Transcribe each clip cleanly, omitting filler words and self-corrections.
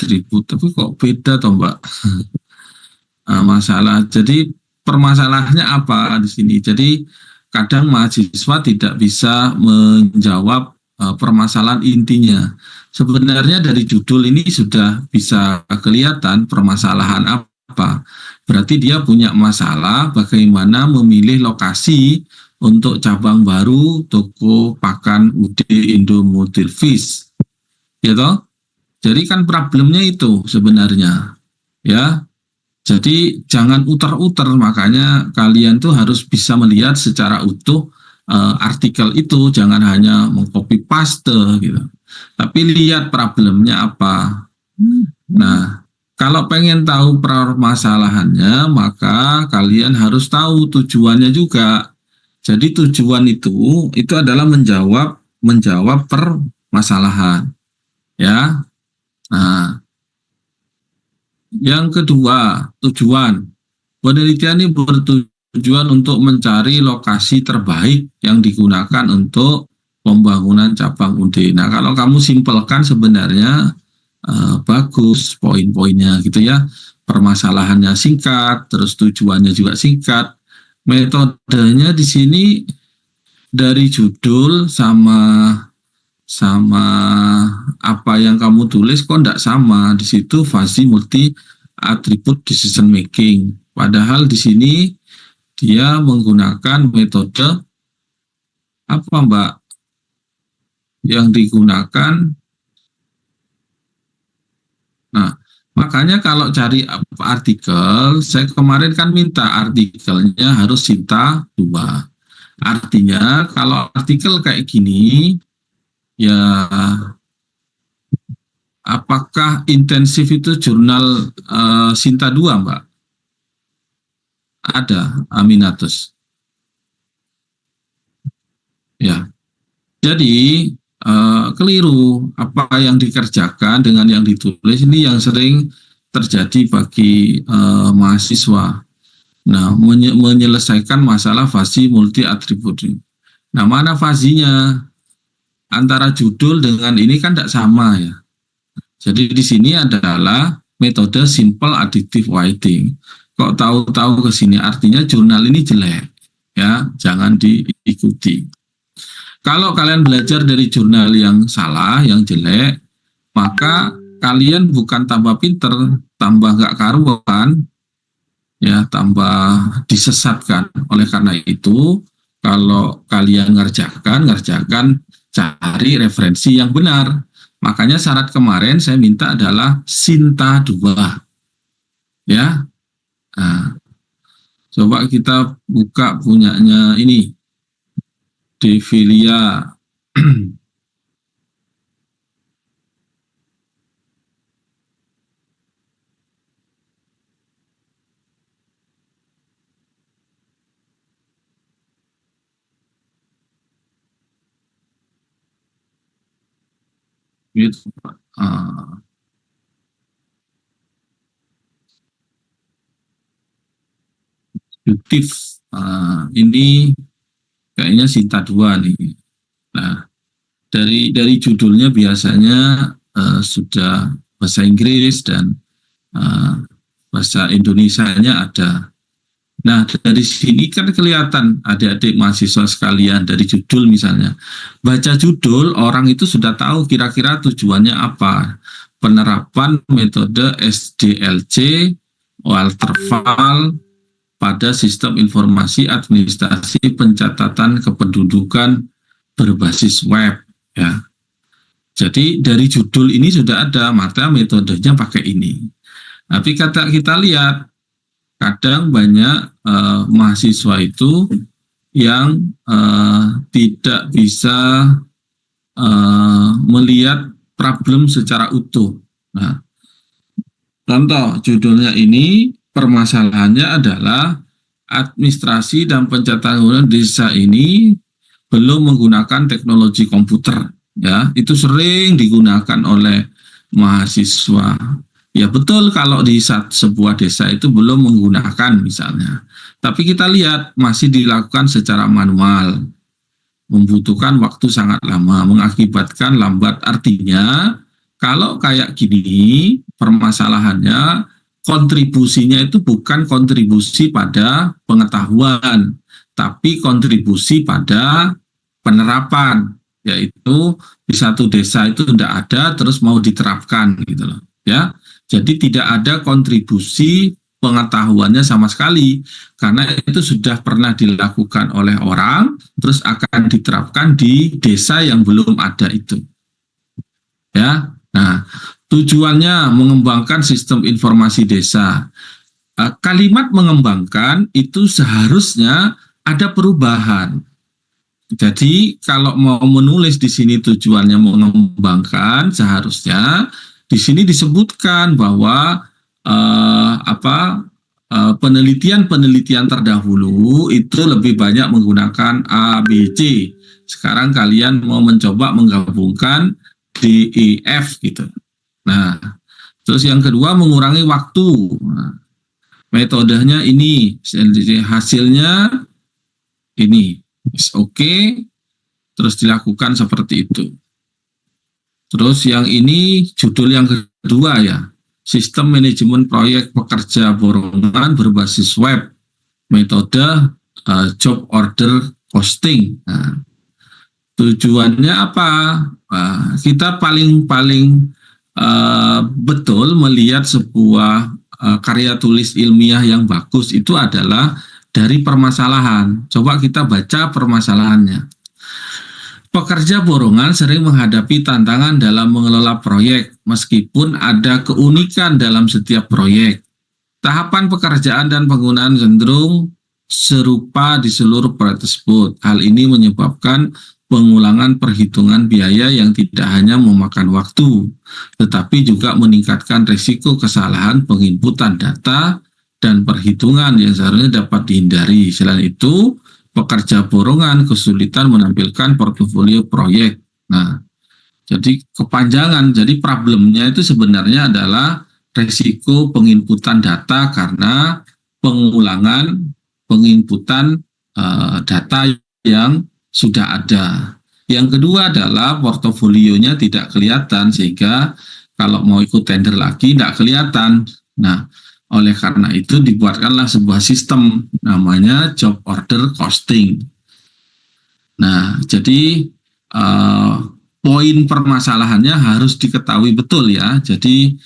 atribut, tapi kok beda toh Mbak? Masalah. Jadi permasalahannya apa di sini? Jadi kadang mahasiswa tidak bisa menjawab permasalahan intinya. Sebenarnya dari judul ini sudah bisa kelihatan permasalahan apa. Berarti dia punya masalah bagaimana memilih lokasi untuk cabang baru toko pakan UD Indomobil Fish. Ya toh? Jadi kan problemnya itu sebenarnya. Ya, jadi jangan uter-uter, makanya kalian tuh harus bisa melihat secara utuh artikel itu, jangan hanya mengcopy paste gitu. Tapi lihat problemnya apa. Nah, kalau pengen tahu permasalahannya, maka kalian harus tahu tujuannya juga. Jadi tujuan itu adalah menjawab permasalahan, ya. Nah, yang kedua, tujuan. Penelitian ini bertujuan untuk mencari lokasi terbaik yang digunakan untuk pembangunan cabang UD. Nah, kalau kamu simpelkan sebenarnya bagus poin-poinnya gitu ya. Permasalahannya singkat, terus tujuannya juga singkat. Metodenya di sini dari judul sama apa yang kamu tulis kok enggak sama. Di situ fuzzy multi attribute decision making. Padahal di sini dia menggunakan metode apa Mbak? Yang digunakan. Nah, makanya kalau cari artikel, saya kemarin kan minta artikelnya harus Sinta 2. Artinya kalau artikel kayak gini, ya apakah intensif itu jurnal Sinta 2 Mbak? Ada, Aminatus. Ya, jadi keliru apa yang dikerjakan dengan yang ditulis ini yang sering terjadi bagi mahasiswa. Nah, menyelesaikan masalah fuzzy multi atribut. Nah, mana fuzzy-nya? Antara judul dengan ini kan tidak sama ya. Jadi di sini adalah metode simple additive weighting. Kok tahu-tahu ke sini artinya jurnal ini jelek, ya, jangan diikuti. Kalau kalian belajar dari jurnal yang salah, yang jelek, maka kalian bukan tambah pinter, tambah nggak karuan, ya, tambah disesatkan. Oleh karena itu, kalau kalian ngerjakan cari referensi yang benar. Makanya syarat kemarin saya minta adalah Sinta 2. Ya. Nah, coba kita buka punyanya ini. Devilia. Gitu, Pak. Produktif. Ini kayaknya Sinta 2 nih. Nah, dari judulnya biasanya sudah bahasa Inggris dan bahasa Indonesianya ada. Nah, dari sini kan kelihatan adik-adik mahasiswa sekalian dari judul misalnya. Baca judul, orang itu sudah tahu kira-kira tujuannya apa. Penerapan metode SDLC, Waterfall pada sistem informasi administrasi pencatatan kependudukan berbasis web. Ya. Jadi dari judul ini sudah ada, maka metodenya pakai ini. Tapi kita lihat, kadang banyak mahasiswa itu yang tidak bisa melihat problem secara utuh. Nah, contoh judulnya ini, permasalahannya adalah administrasi dan pencatatan desa ini belum menggunakan teknologi komputer. Ya, itu sering digunakan oleh mahasiswa. Ya betul kalau di sebuah desa itu belum menggunakan misalnya. Tapi kita lihat masih dilakukan secara manual. Membutuhkan waktu sangat lama, mengakibatkan lambat. Artinya Kalau kayak gini, permasalahannya kontribusinya itu bukan kontribusi pada pengetahuan, tapi kontribusi pada penerapan, yaitu di satu desa itu tidak ada, terus mau diterapkan gitu loh, ya. Jadi tidak ada kontribusi pengetahuannya sama sekali, karena itu sudah pernah dilakukan oleh orang, terus akan diterapkan di desa yang belum ada itu, ya. Nah, tujuannya mengembangkan sistem informasi desa. Kalimat mengembangkan itu seharusnya ada perubahan. Jadi kalau mau menulis di sini tujuannya mengembangkan, seharusnya di sini disebutkan bahwa penelitian-penelitian terdahulu itu lebih banyak menggunakan A, B, C. Sekarang kalian mau mencoba menggabungkan D, E, F gitu. Nah, terus yang kedua mengurangi waktu. Nah, metodenya ini, hasilnya ini, oke, terus dilakukan seperti itu. Terus yang ini judul yang kedua ya, sistem manajemen proyek pekerja borongan berbasis web, metode job order costing. Nah, tujuannya apa? Kita paling betul melihat sebuah karya tulis ilmiah yang bagus itu adalah dari permasalahan. Coba kita baca permasalahannya. Pekerja borongan sering menghadapi tantangan dalam mengelola proyek, meskipun ada keunikan dalam setiap proyek. Tahapan pekerjaan dan penggunaan cenderung serupa di seluruh proyek tersebut. Hal ini menyebabkan pengulangan perhitungan biaya yang tidak hanya memakan waktu, tetapi juga meningkatkan risiko kesalahan penginputan data dan perhitungan yang seharusnya dapat dihindari. Selain itu, pekerja borongan kesulitan menampilkan portofolio proyek. Nah, jadi kepanjangan, jadi problemnya itu sebenarnya adalah risiko penginputan data karena pengulangan penginputan data yang sudah ada. Yang kedua adalah portofolionya tidak kelihatan, sehingga kalau mau ikut tender lagi tidak kelihatan. Nah, oleh karena itu dibuatkanlah sebuah sistem namanya job order costing. Nah, jadi poin permasalahannya harus diketahui betul ya. Jadi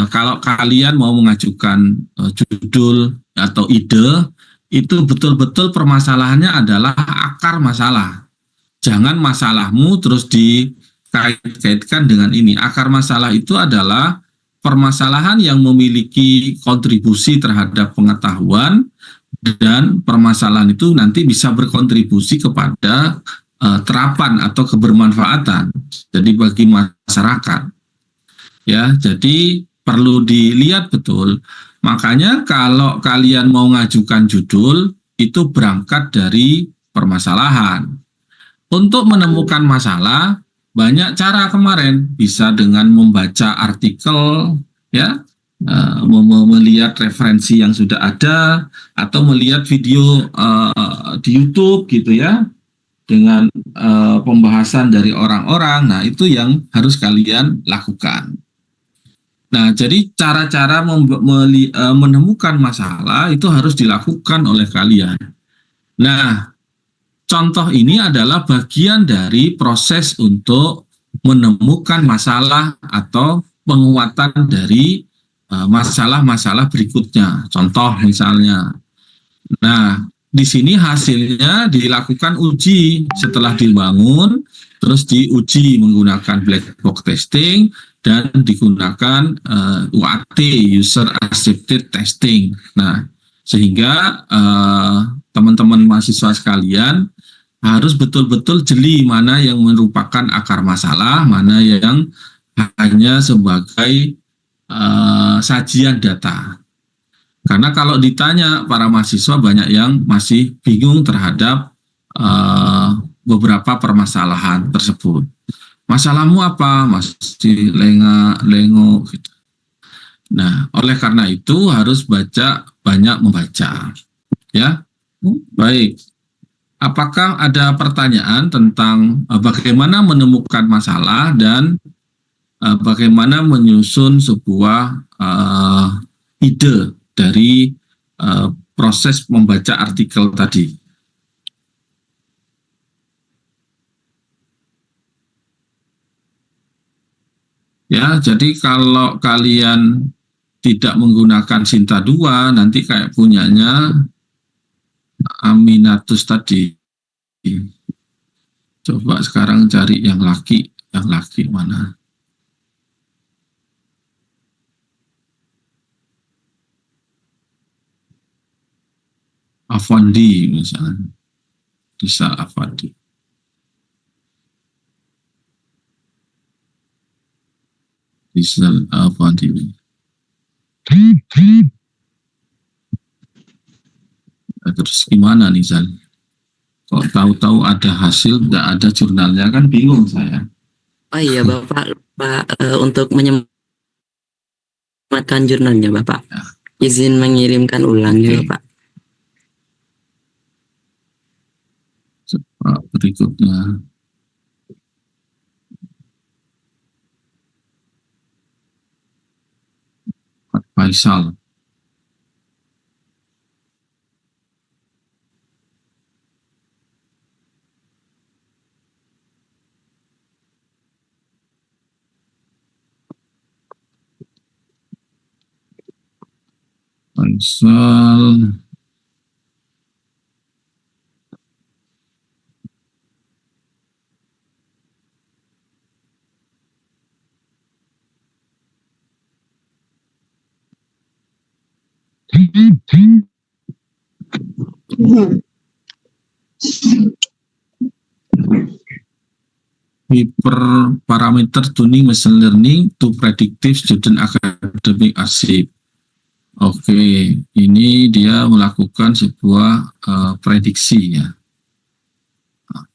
kalau kalian mau mengajukan judul atau ide, itu betul-betul permasalahannya adalah akar masalah. Jangan masalahmu terus dikait-kaitkan dengan ini. Akar masalah itu adalah permasalahan yang memiliki kontribusi terhadap pengetahuan, dan permasalahan itu nanti bisa berkontribusi kepada terapan atau kebermanfaatan. Jadi bagi masyarakat, ya. Jadi perlu dilihat betul. Makanya kalau kalian mau ngajukan judul, itu berangkat dari permasalahan. Untuk menemukan masalah, banyak cara kemarin, bisa dengan membaca artikel, ya, melihat referensi yang sudah ada, atau melihat video di YouTube gitu ya, dengan pembahasan dari orang-orang. Nah, itu yang harus kalian lakukan. Nah, jadi cara-cara menemukan masalah itu harus dilakukan oleh kalian. Nah, contoh ini adalah bagian dari proses untuk menemukan masalah atau penguatan dari masalah-masalah berikutnya. Contoh misalnya, nah di sini hasilnya dilakukan uji setelah dibangun, terus diuji menggunakan black box testing dan digunakan UAT, user accepted testing. Nah, sehingga teman-teman mahasiswa sekalian harus betul-betul jeli mana yang merupakan akar masalah, mana yang hanya sebagai sajian data. Karena kalau ditanya para mahasiswa, banyak yang masih bingung terhadap beberapa permasalahan tersebut. Masalahmu apa? Masih lengo gitu. Nah, oleh karena itu harus banyak membaca. Ya, baik. Apakah ada pertanyaan tentang bagaimana menemukan masalah dan bagaimana menyusun sebuah ide dari proses membaca artikel tadi. Ya, jadi kalau kalian tidak menggunakan Sinta 2, nanti kayak punyanya Aminatus tadi. Coba sekarang cari yang laki mana? Afandi misalnya, bisa Afandi. Bisa Afandi. Terus gimana nih Zal? Kok tahu-tahu ada hasil, nggak ada jurnalnya, kan bingung saya. Oh iya Bapak, untuk menyematkan jurnalnya Bapak, Ya. izin mengirimkan ulang ya Bapak. Coba berikutnya. Pak Faisal. Faisal. Hyperparameter tuning machine learning to predictive student academic achievement. Oke, ini dia melakukan sebuah prediksi ya.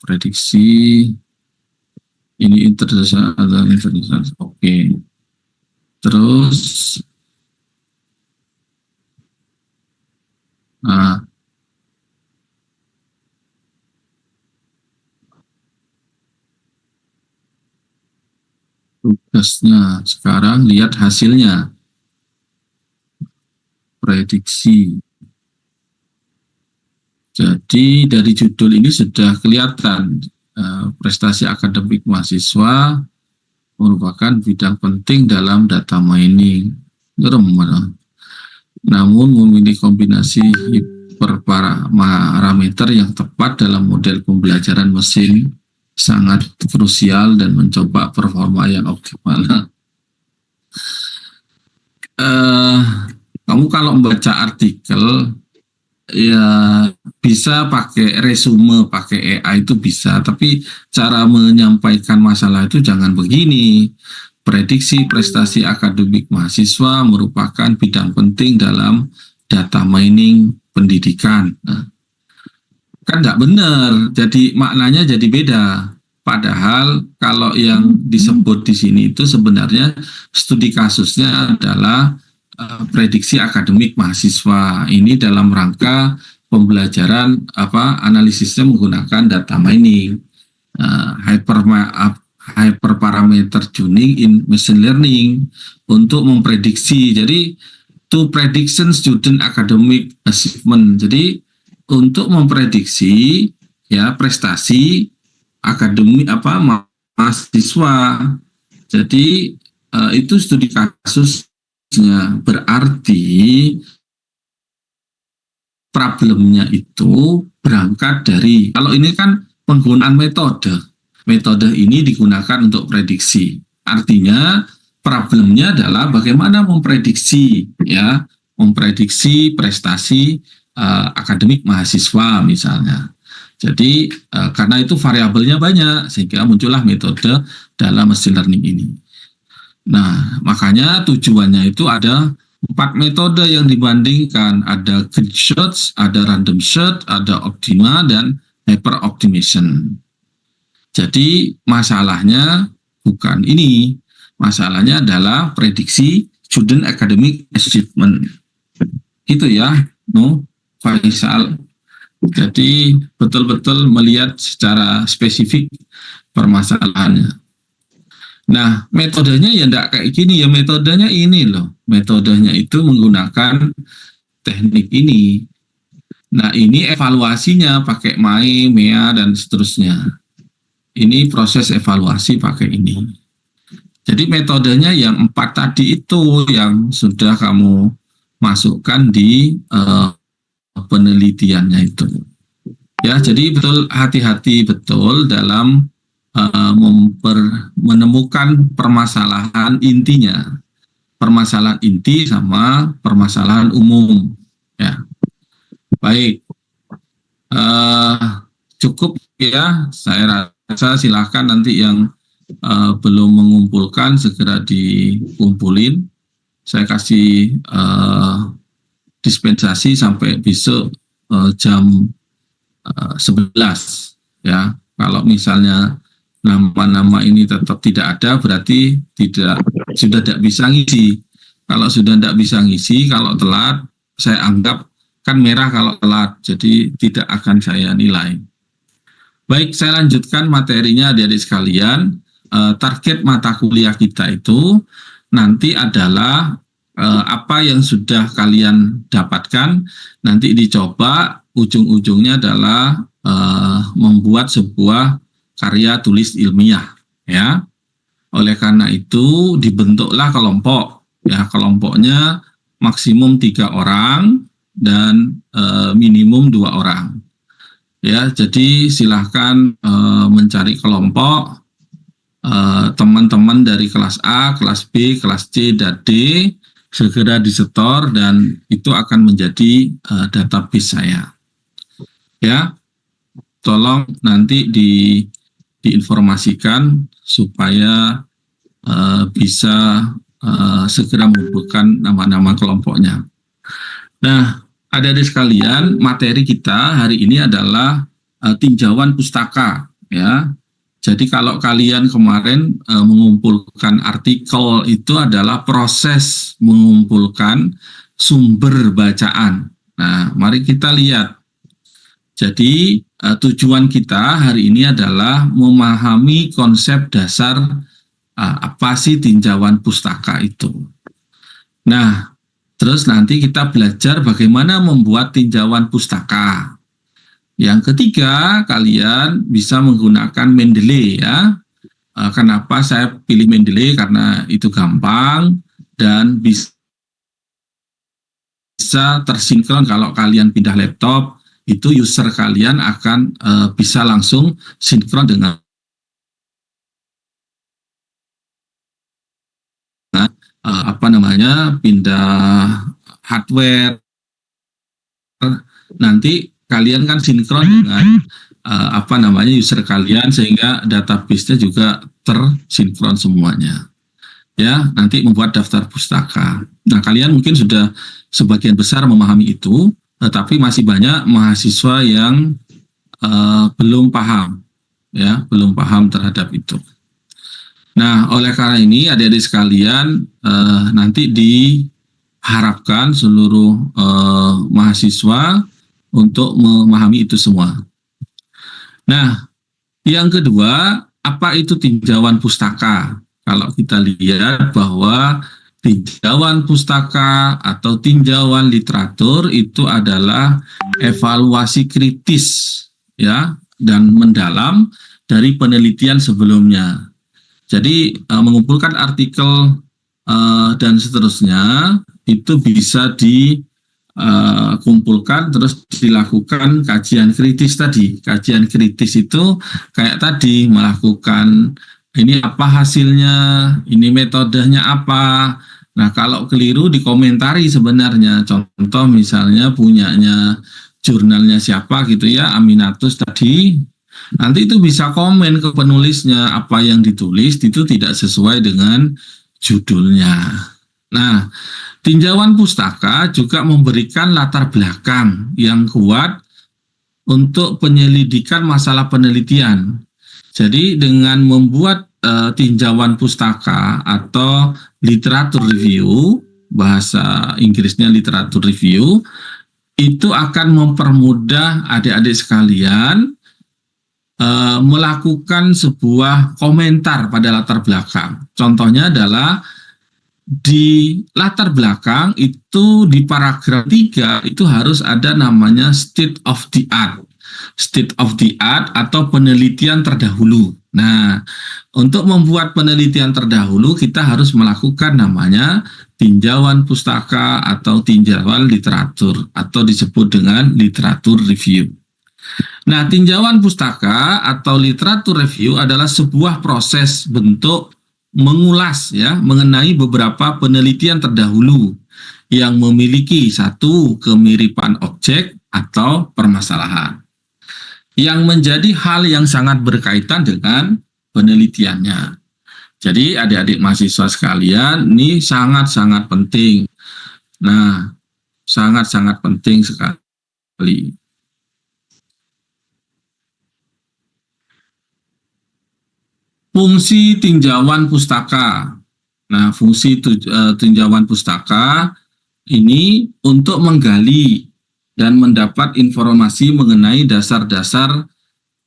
Prediksi ini internasional atau internasional. Oke. Terus tugasnya sekarang lihat hasilnya. Prediksi. Jadi dari judul ini sudah kelihatan prestasi akademik mahasiswa merupakan bidang penting dalam data mining. Namun memilih kombinasi hiperparameter yang tepat dalam model pembelajaran mesin sangat krusial dan mencoba performa yang optimal. Kamu kalau membaca artikel ya bisa pakai resume, pakai AI itu bisa, tapi cara menyampaikan masalah itu jangan begini. Prediksi prestasi akademik mahasiswa merupakan bidang penting dalam data mining pendidikan. Nah, kan nggak benar, jadi maknanya jadi beda. Padahal kalau yang disebut di sini itu sebenarnya studi kasusnya adalah prediksi akademik mahasiswa. Ini dalam rangka pembelajaran analisisnya menggunakan data mining, hyperparameter tuning in machine learning untuk memprediksi. Jadi to prediction student academic achievement. Jadi untuk memprediksi ya prestasi akademik mahasiswa. Jadi itu studi kasus. Berarti problemnya itu berangkat dari, kalau ini kan penggunaan metode ini digunakan untuk prediksi, artinya problemnya adalah bagaimana memprediksi prestasi akademik mahasiswa misalnya. Jadi karena itu variabelnya banyak sehingga muncullah metode dalam machine learning ini. Nah, makanya tujuannya itu ada 4 metode yang dibandingkan. Ada grid search, ada random search, ada optima, dan hyper optimization. Jadi masalahnya bukan ini. Masalahnya adalah prediksi student academic achievement. Itu ya, Faisal. Jadi betul-betul melihat secara spesifik permasalahannya. Nah, metodenya ya enggak kayak gini ya, metodenya ini loh. Metodenya itu menggunakan teknik ini. Nah, ini evaluasinya pakai MAE, MEA, dan seterusnya. Ini proses evaluasi pakai ini. Jadi metodenya yang 4 tadi itu yang sudah kamu masukkan di penelitiannya itu. Ya, jadi betul hati-hati betul dalam menemukan permasalahan intinya, permasalahan inti sama permasalahan umum. Ya, baik, cukup ya. Saya rasa silakan nanti yang belum mengumpulkan segera dikumpulin. Saya kasih dispensasi sampai besok jam 11 ya. Kalau misalnya nama-nama ini tetap tidak ada, berarti sudah tidak bisa ngisi. Kalau sudah tidak bisa ngisi, kalau telat, saya anggap kan merah kalau telat, jadi tidak akan saya nilai. Baik, saya lanjutkan materinya adik-adik sekalian. Target mata kuliah kita itu nanti adalah apa yang sudah kalian dapatkan, nanti dicoba ujung-ujungnya adalah membuat sebuah karya tulis ilmiah, ya. Oleh karena itu dibentuklah kelompok, ya. Kelompoknya maksimum 3 orang dan minimum 2 orang, ya. Jadi silahkan mencari kelompok, teman-teman dari kelas A, kelas B, kelas C, dan D segera disetor dan itu akan menjadi database saya, ya. Tolong nanti diinformasikan supaya bisa segera mengumpulkan nama-nama kelompoknya. Nah, adik-adik sekalian, materi kita hari ini adalah tinjauan pustaka, ya. Jadi kalau kalian kemarin mengumpulkan artikel itu adalah proses mengumpulkan sumber bacaan. Nah, mari kita lihat. Jadi tujuan kita hari ini adalah memahami konsep dasar apa sih tinjauan pustaka itu. Nah, terus nanti kita belajar bagaimana membuat tinjauan pustaka. Yang ketiga, kalian bisa menggunakan Mendeley, ya. Kenapa saya pilih Mendeley? Karena itu gampang dan bisa tersinkron. Kalau kalian pindah laptop, itu user kalian akan bisa langsung sinkron dengan pindah hardware. Nanti kalian kan sinkron dengan user kalian sehingga database-nya juga tersinkron semuanya. Ya, nanti membuat daftar pustaka. Nah, kalian mungkin sudah sebagian besar memahami itu, tetapi masih banyak mahasiswa yang belum paham, ya, belum paham terhadap itu. Nah, oleh karena ini adik-adik sekalian, nanti diharapkan seluruh mahasiswa untuk memahami itu semua. Nah, yang kedua, apa itu tinjauan pustaka? Kalau kita lihat bahwa tinjauan pustaka atau tinjauan literatur itu adalah evaluasi kritis, ya, dan mendalam dari penelitian sebelumnya. Jadi mengumpulkan artikel dan seterusnya itu bisa dikumpulkan terus dilakukan kajian kritis tadi. Kajian kritis itu kayak tadi melakukan ini apa hasilnya, ini metodenya apa. Nah, kalau keliru dikomentari sebenarnya. Contoh misalnya punyanya jurnalnya siapa gitu ya, Aminatus tadi. Nanti itu bisa komen ke penulisnya, apa yang ditulis itu tidak sesuai dengan judulnya. Nah, tinjauan pustaka juga memberikan latar belakang yang kuat untuk penyelidikan masalah penelitian. Jadi dengan membuat tinjauan pustaka atau literatur review, bahasa Inggrisnya literatur review, itu akan mempermudah adik-adik sekalian melakukan sebuah komentar pada latar belakang. Contohnya adalah di latar belakang itu di paragraf 3 itu harus ada namanya state of the art. State of the art atau penelitian terdahulu. Nah, untuk membuat penelitian terdahulu kita harus melakukan namanya tinjauan pustaka atau tinjauan literatur atau disebut dengan literatur review. Nah, tinjauan pustaka atau literatur review adalah sebuah proses bentuk mengulas ya mengenai beberapa penelitian terdahulu yang memiliki satu kemiripan objek atau permasalahan yang menjadi hal yang sangat berkaitan dengan penelitiannya. Jadi adik-adik mahasiswa sekalian, ini sangat-sangat penting. Nah, sangat-sangat penting sekali. Fungsi tinjauan pustaka. Nah, fungsi tinjauan pustaka ini untuk menggali dan mendapat informasi mengenai dasar-dasar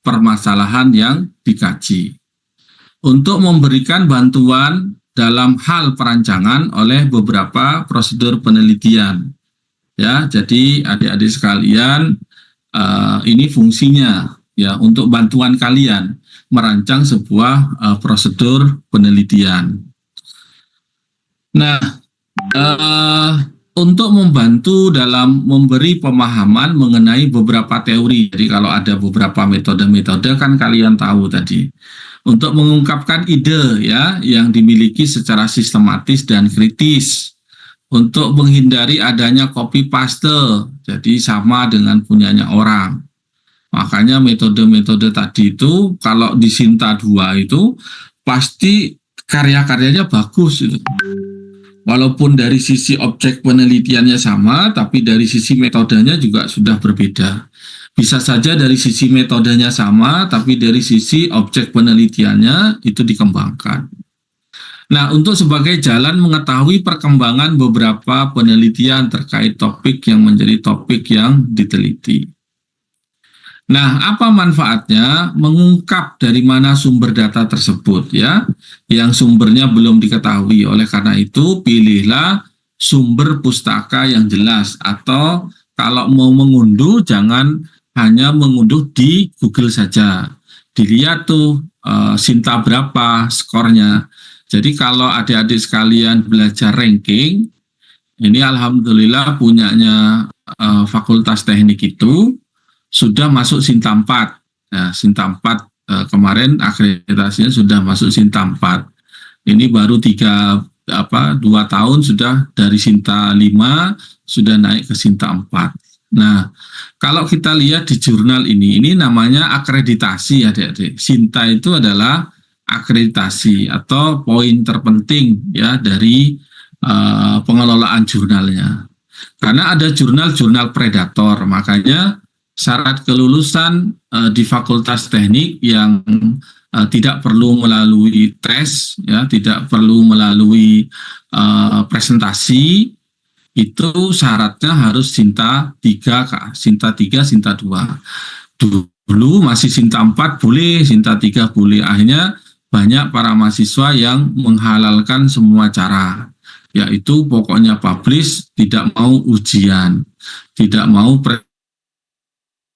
permasalahan yang dikaji. Untuk memberikan bantuan dalam hal perancangan oleh beberapa prosedur penelitian. Ya, jadi adik-adik sekalian, ini fungsinya ya untuk bantuan kalian merancang sebuah prosedur penelitian. Nah, untuk membantu dalam memberi pemahaman mengenai beberapa teori. Jadi kalau ada beberapa metode-metode kan kalian tahu tadi. Untuk mengungkapkan ide ya yang dimiliki secara sistematis dan kritis. Untuk menghindari adanya copy paste. Jadi sama dengan punyanya orang. Makanya metode-metode tadi itu kalau di Sinta 2 itu pasti karya-karyanya bagus itu. Walaupun dari sisi objek penelitiannya sama, tapi dari sisi metodenya juga sudah berbeda. Bisa saja dari sisi metodenya sama, tapi dari sisi objek penelitiannya itu dikembangkan. Nah, untuk sebagai jalan mengetahui perkembangan beberapa penelitian terkait topik yang menjadi topik yang diteliti. Nah, apa manfaatnya? Mengungkap dari mana sumber data tersebut ya, yang sumbernya belum diketahui. Oleh karena itu, pilihlah sumber pustaka yang jelas atau kalau mau mengunduh jangan hanya mengunduh di Google saja. Dilihat tuh Sinta berapa skornya. Jadi kalau adik-adik sekalian belajar ranking, ini alhamdulillah punyanya Fakultas Teknik itu sudah masuk Sinta 4. Nah, Sinta 4 kemarin akreditasinya sudah masuk Sinta 4. Ini baru 2 tahun sudah dari Sinta 5 sudah naik ke Sinta 4. Nah, kalau kita lihat di jurnal ini namanya akreditasi adik-adik. Sinta itu adalah akreditasi atau poin terpenting ya dari pengelolaan jurnalnya. Karena ada jurnal-jurnal predator, makanya syarat kelulusan di Fakultas Teknik yang tidak perlu melalui tes, ya, tidak perlu melalui presentasi, itu syaratnya harus Sinta 3, Sinta 3, Sinta 2. Dulu masih Sinta 4 boleh, Sinta 3 boleh. Akhirnya banyak para mahasiswa yang menghalalkan semua cara, yaitu pokoknya publish, tidak mau ujian, tidak mau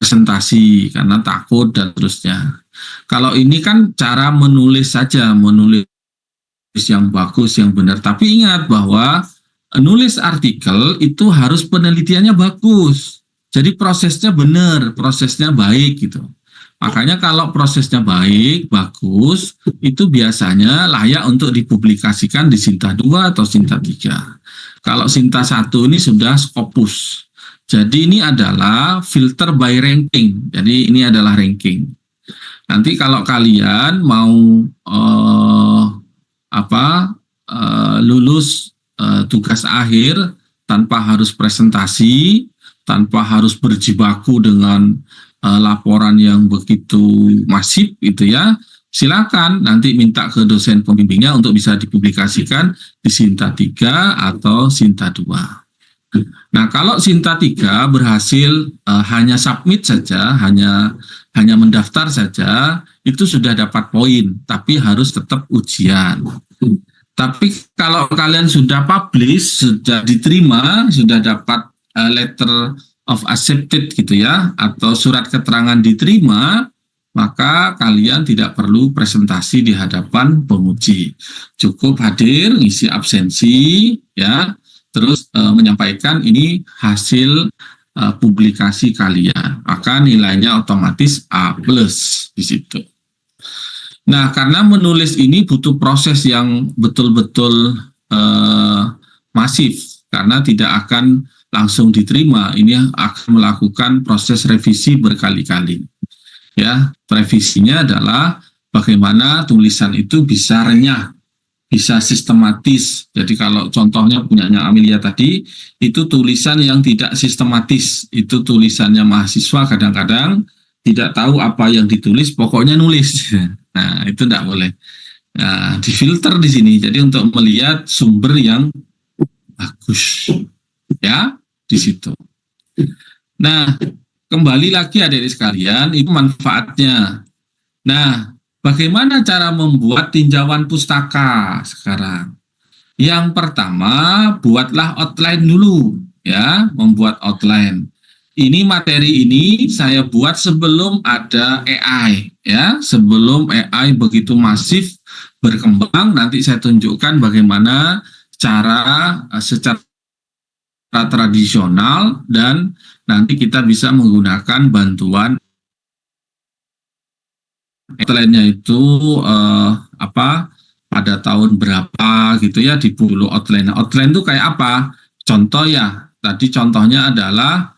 presentasi karena takut dan terusnya. Kalau ini kan cara menulis saja, menulis yang bagus, yang benar. Tapi ingat bahwa nulis artikel itu harus penelitiannya bagus. Jadi prosesnya benar, prosesnya baik gitu. Makanya kalau prosesnya baik, bagus, itu biasanya layak untuk dipublikasikan di Sinta 2 atau Sinta 3. Kalau Sinta 1 ini sudah Scopus. Jadi ini adalah filter by ranking. Jadi ini adalah ranking. Nanti kalau kalian mau lulus tugas akhir tanpa harus presentasi, tanpa harus berjibaku dengan laporan yang begitu masif gitu ya, silakan nanti minta ke dosen pembimbingnya untuk bisa dipublikasikan di Sinta 3 atau Sinta 2. Nah, kalau Sinta 3 berhasil hanya submit saja, hanya mendaftar saja, itu sudah dapat poin, tapi harus tetap ujian. Tapi kalau kalian sudah publish, sudah diterima, sudah dapat letter of accepted gitu ya, atau surat keterangan diterima, maka kalian tidak perlu presentasi di hadapan penguji. Cukup hadir, ngisi absensi, ya, terus menyampaikan ini hasil publikasi kalian. Maka nilainya otomatis A+ di situ. Nah, karena menulis ini butuh proses yang betul-betul masif, karena tidak akan langsung diterima. Ini akan melakukan proses revisi berkali-kali. Ya, revisinya adalah bagaimana tulisan itu bisa renyah, bisa sistematis. Jadi kalau contohnya punyanya Amelia tadi, itu tulisan yang tidak sistematis. Itu tulisannya mahasiswa kadang-kadang tidak tahu apa yang ditulis, pokoknya nulis. Nah, itu tidak boleh. Nah, difilter di sini. Jadi untuk melihat sumber yang bagus, ya, di situ. Nah, kembali lagi adik-adik sekalian, itu manfaatnya. Nah, bagaimana cara membuat tinjauan pustaka sekarang? Yang pertama, buatlah outline dulu, ya, membuat outline. Ini materi ini saya buat sebelum ada AI, ya, sebelum AI begitu masif berkembang. Nanti saya tunjukkan bagaimana cara secara tradisional dan nanti kita bisa menggunakan bantuan outline-nya itu pada tahun berapa gitu ya di dulu outline. Outline itu kayak apa? Contoh ya, tadi contohnya adalah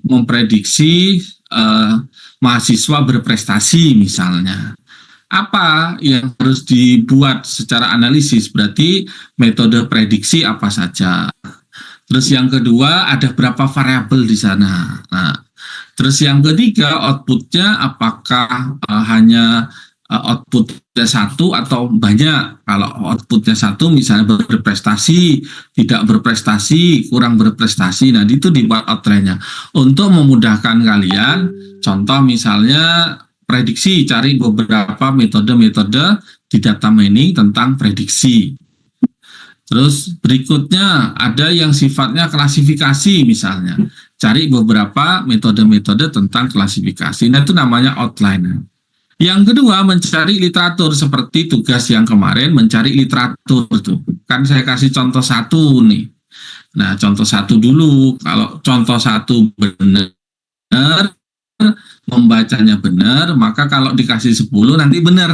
memprediksi mahasiswa berprestasi misalnya. Apa yang harus dibuat secara analisis? Berarti metode prediksi apa saja. Terus yang kedua, ada berapa variabel di sana. Nah, terus yang ketiga, outputnya apakah hanya outputnya satu atau banyak. Kalau outputnya satu misalnya berprestasi, tidak berprestasi, kurang berprestasi, nah itu dibuat outline-nya. Untuk memudahkan kalian, contoh misalnya prediksi, cari beberapa metode-metode di data mining tentang prediksi. Terus berikutnya ada yang sifatnya klasifikasi misalnya. Cari beberapa metode-metode tentang klasifikasi. Nah itu namanya outline. Yang kedua mencari literatur seperti tugas yang kemarin mencari literatur tuh. Kan saya kasih contoh satu nih. Nah contoh satu dulu. Kalau contoh satu benar membacanya benar, maka kalau dikasih 10 nanti benar.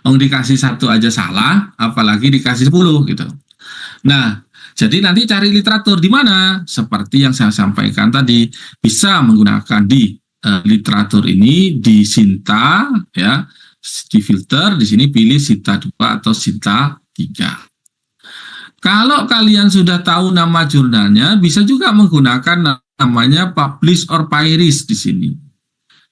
Mau dikasih satu aja salah, apalagi dikasih 10 gitu. Nah, jadi nanti cari literatur di mana? Seperti yang saya sampaikan tadi, bisa menggunakan di literatur ini di Sinta, ya, di filter, di sini pilih Sinta 2 atau Sinta 3. Kalau kalian sudah tahu nama jurnalnya, bisa juga menggunakan namanya publish or pairis di sini.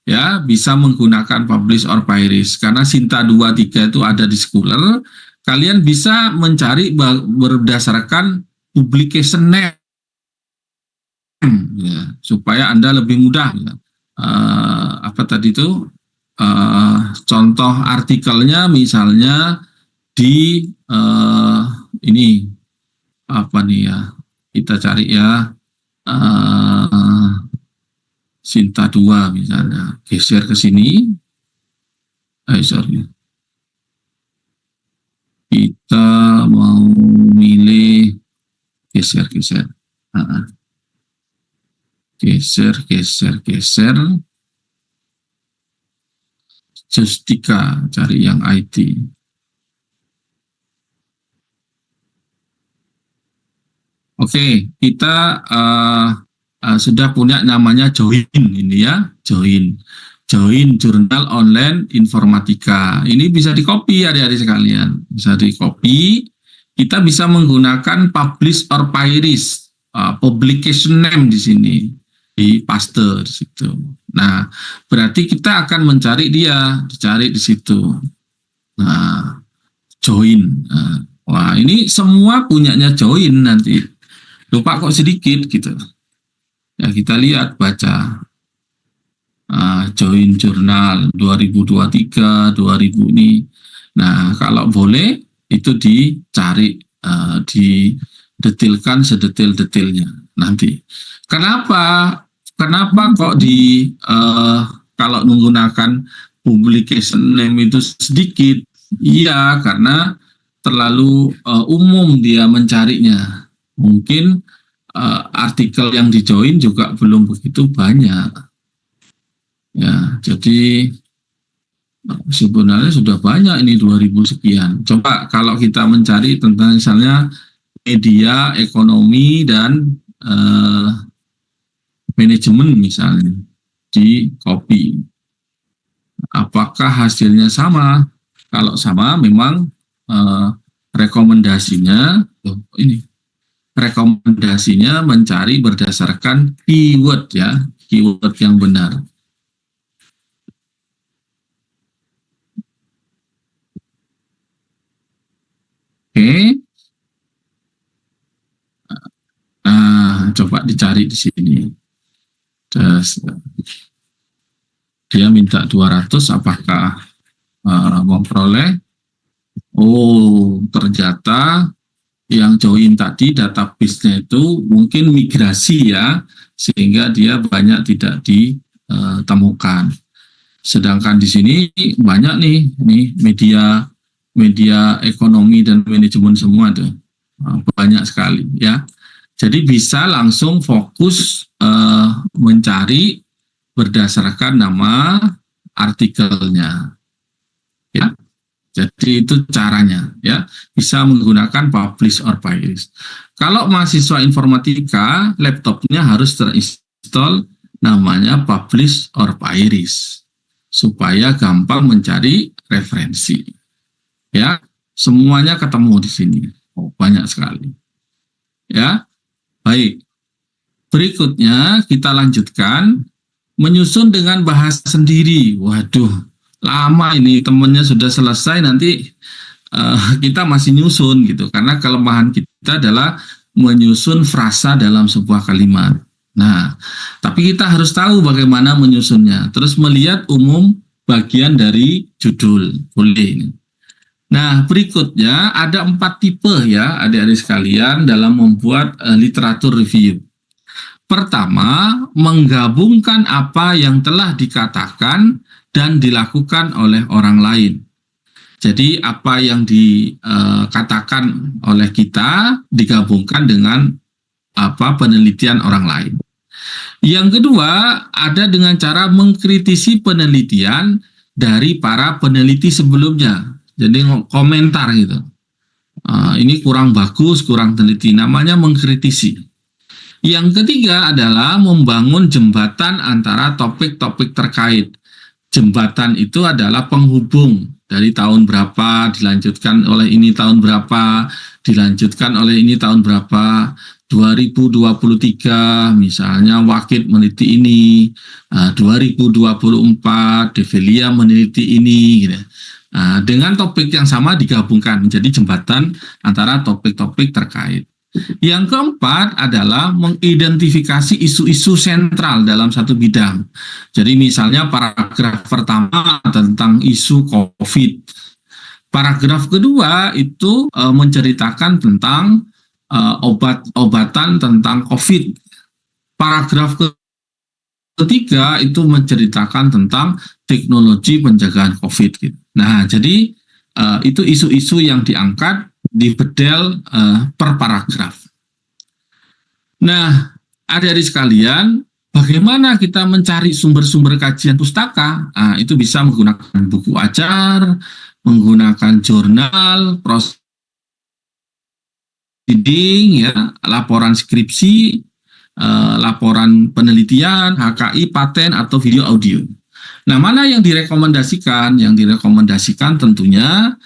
Ya, bisa menggunakan publish or pairis karena Sinta 2 3 itu ada di Scholar. Kalian bisa mencari berdasarkan publication name ya, supaya Anda lebih mudah ya. Apa tadi itu contoh artikelnya misalnya di ini apa nih ya, kita cari ya Sinta 2 misalnya, geser ke sini, sorry, kita mau milih geser, geser, Justika, cari yang IT. Oke, kita sudah punya namanya Join ini ya, Join Jurnal Online Informatika. Ini bisa di-copy adik-adik sekalian, bisa di-copy. Kita bisa menggunakan publish or pairis, publication name di sini, di paste di situ. Nah, berarti kita akan mencari dia, dicari di situ. Nah, Join. Wah, ini semua punyanya Join nanti. Lupa kok sedikit gitu. Ya kita lihat, baca join jurnal 2023, 2000 ini. Nah, kalau boleh itu dicari, didetilkan sedetil-detilnya nanti. Kenapa? Kenapa kok kalau menggunakan publication name itu sedikit? Iya, karena terlalu umum dia mencarinya. Mungkin artikel yang di-join juga belum begitu banyak. Ya, jadi sebenarnya sudah banyak ini 2000 sekian. Coba kalau kita mencari tentang misalnya media, ekonomi, dan manajemen misalnya di Copy. Apakah hasilnya sama? Kalau sama memang rekomendasinya mencari berdasarkan keyword ya, keyword yang benar. Oke. Nah, coba dicari di sini. Dia minta 200, apakah memperoleh? Oh, ternyata yang join tadi database-nya itu mungkin migrasi ya, sehingga dia banyak tidak ditemukan. Sedangkan di sini banyak nih media ekonomi dan manajemen semua tuh, banyak sekali ya. Jadi bisa langsung fokus mencari berdasarkan nama artikelnya ya. Jadi itu caranya ya, bisa menggunakan publish or pairs. Kalau mahasiswa informatika, laptopnya harus terinstall namanya publish or pairs supaya gampang mencari referensi. Ya, semuanya ketemu di sini. Oh, banyak sekali. Ya, baik. Berikutnya kita lanjutkan menyusun dengan bahasa sendiri. Waduh, lama ini, temennya sudah selesai, nanti kita masih nyusun gitu, karena kelemahan kita adalah menyusun frasa dalam sebuah kalimat. Nah, tapi kita harus tahu bagaimana menyusunnya, terus melihat umum bagian dari judul. Boleh ini. Nah, berikutnya ada 4 tipe ya adik-adik sekalian dalam membuat literatur review. Pertama, menggabungkan apa yang telah dikatakan dan dilakukan oleh orang lain. Jadi apa yang dikatakan oleh kita digabungkan dengan penelitian orang lain. Yang kedua, ada dengan cara mengkritisi penelitian dari para peneliti sebelumnya. Jadi komentar gitu. Ini kurang bagus, kurang teliti, namanya mengkritisi. Yang ketiga adalah membangun jembatan antara topik-topik terkait. Jembatan itu adalah penghubung dari tahun berapa, dilanjutkan oleh ini tahun berapa, dilanjutkan oleh ini tahun berapa, 2023 misalnya Wakid meneliti ini, 2024 Develia meneliti ini gitu. Dengan topik yang sama digabungkan menjadi jembatan antara topik-topik terkait. Yang keempat adalah mengidentifikasi isu-isu sentral dalam satu bidang. Jadi misalnya paragraf pertama tentang isu COVID. Paragraf kedua itu menceritakan tentang obat-obatan tentang COVID. Paragraf ketiga itu menceritakan tentang teknologi pencegahan COVID. Nah, jadi itu isu-isu yang diangkat di bedel per paragraf. Nah, adik-adik sekalian, bagaimana kita mencari sumber-sumber kajian pustaka? Itu bisa menggunakan buku ajar, menggunakan jurnal, proceeding, ya, laporan skripsi, laporan penelitian, HKI, paten, atau video audio. Nah, mana yang direkomendasikan? Yang direkomendasikan tentunya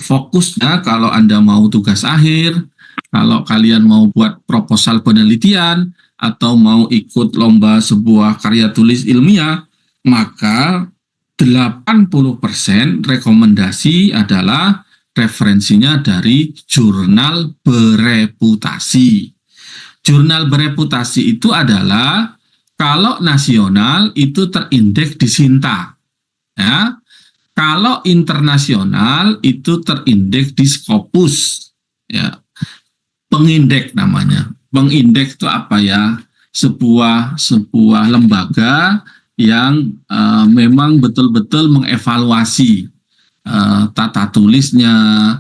fokusnya kalau Anda mau tugas akhir, kalau kalian mau buat proposal penelitian, atau mau ikut lomba sebuah karya tulis ilmiah, maka 80% rekomendasi adalah referensinya dari jurnal bereputasi. Jurnal bereputasi itu adalah kalau nasional itu terindeks di Sinta, ya. Kalau internasional itu terindeks di Scopus, ya. Pengindeks namanya. Pengindeks itu apa ya? Sebuah lembaga yang memang betul-betul mengevaluasi tata tulisnya,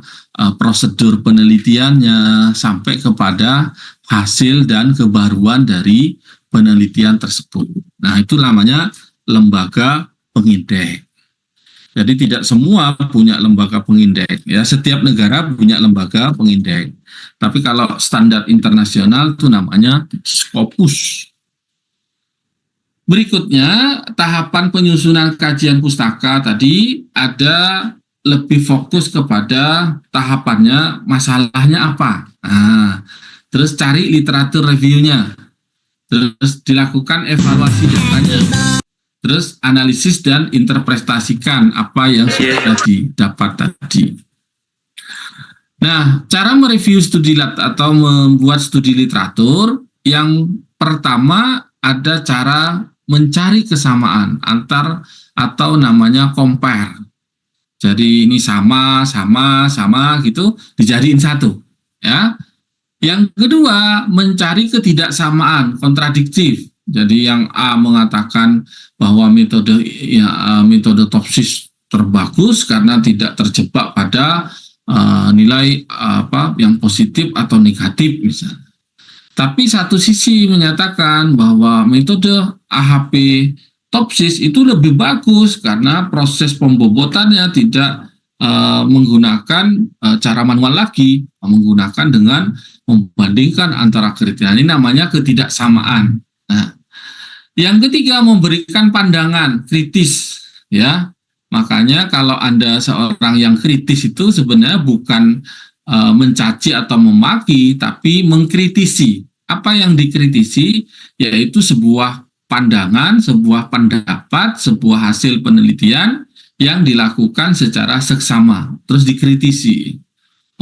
prosedur penelitiannya, sampai kepada hasil dan kebaruan dari penelitian tersebut. Nah, itu namanya lembaga pengindeks. Jadi tidak semua punya lembaga pengindeks, ya. Setiap negara punya lembaga pengindeks. Tapi kalau standar internasional itu namanya Scopus. Berikutnya, tahapan penyusunan kajian pustaka tadi ada lebih fokus kepada tahapannya, masalahnya apa. Nah, terus cari literatur reviewnya, terus dilakukan evaluasi datanya, terus analisis dan interpretasikan apa yang sudah didapat tadi. Nah, cara mereview studi atau membuat studi literatur, yang pertama ada cara mencari kesamaan antar atau namanya compare. Jadi ini sama gitu dijadiin satu, ya. Yang kedua, mencari ketidaksamaan, kontradiktif. Jadi yang A mengatakan bahwa metode Topsis terbagus karena tidak terjebak pada nilai yang positif atau negatif misalnya. Tapi satu sisi menyatakan bahwa metode AHP Topsis itu lebih bagus karena proses pembobotannya tidak menggunakan cara manual lagi, menggunakan dengan membandingkan antara kriteria. Ini namanya ketidaksamaan. Nah, yang ketiga, memberikan pandangan kritis, ya. Makanya kalau Anda seorang yang kritis itu sebenarnya bukan mencaci atau memaki, tapi mengkritisi. Apa yang dikritisi yaitu sebuah pandangan, sebuah pendapat, sebuah hasil penelitian yang dilakukan secara seksama, terus dikritisi.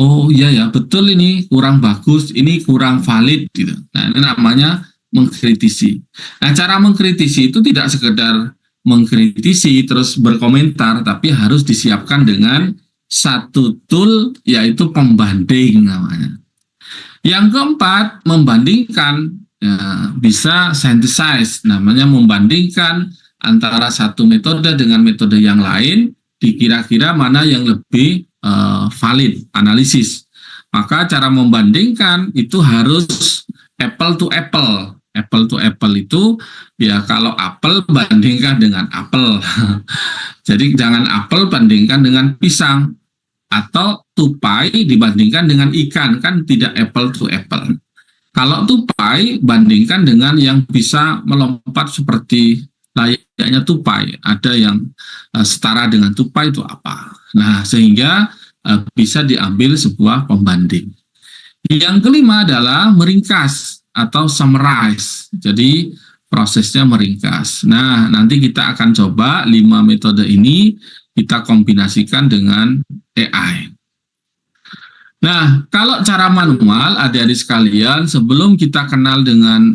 Oh iya ya, betul, ini kurang bagus, ini kurang valid gitu. Nah, ini namanya mengkritisi. Nah, cara mengkritisi itu tidak sekedar mengkritisi terus berkomentar, tapi harus disiapkan dengan satu tool, yaitu pembanding namanya. Yang keempat, membandingkan, ya, bisa synthesize, namanya membandingkan antara satu metode dengan metode yang lain, dikira-kira mana yang lebih valid, analisis. Maka cara membandingkan itu harus apple to apple. Apple to apple itu ya kalau apel bandingkan dengan apel. Jadi jangan apel bandingkan dengan pisang, atau tupai dibandingkan dengan ikan, kan tidak apple to apple. Kalau tupai bandingkan dengan yang bisa melompat seperti layaknya tupai, ada yang setara dengan tupai itu apa. Nah, sehingga bisa diambil sebuah pembanding. Yang kelima adalah meringkas atau summarize. Jadi prosesnya meringkas. Nah, nanti kita akan coba 5 metode ini kita kombinasikan dengan AI. Nah, kalau cara manual, adik-adik sekalian, sebelum kita kenal dengan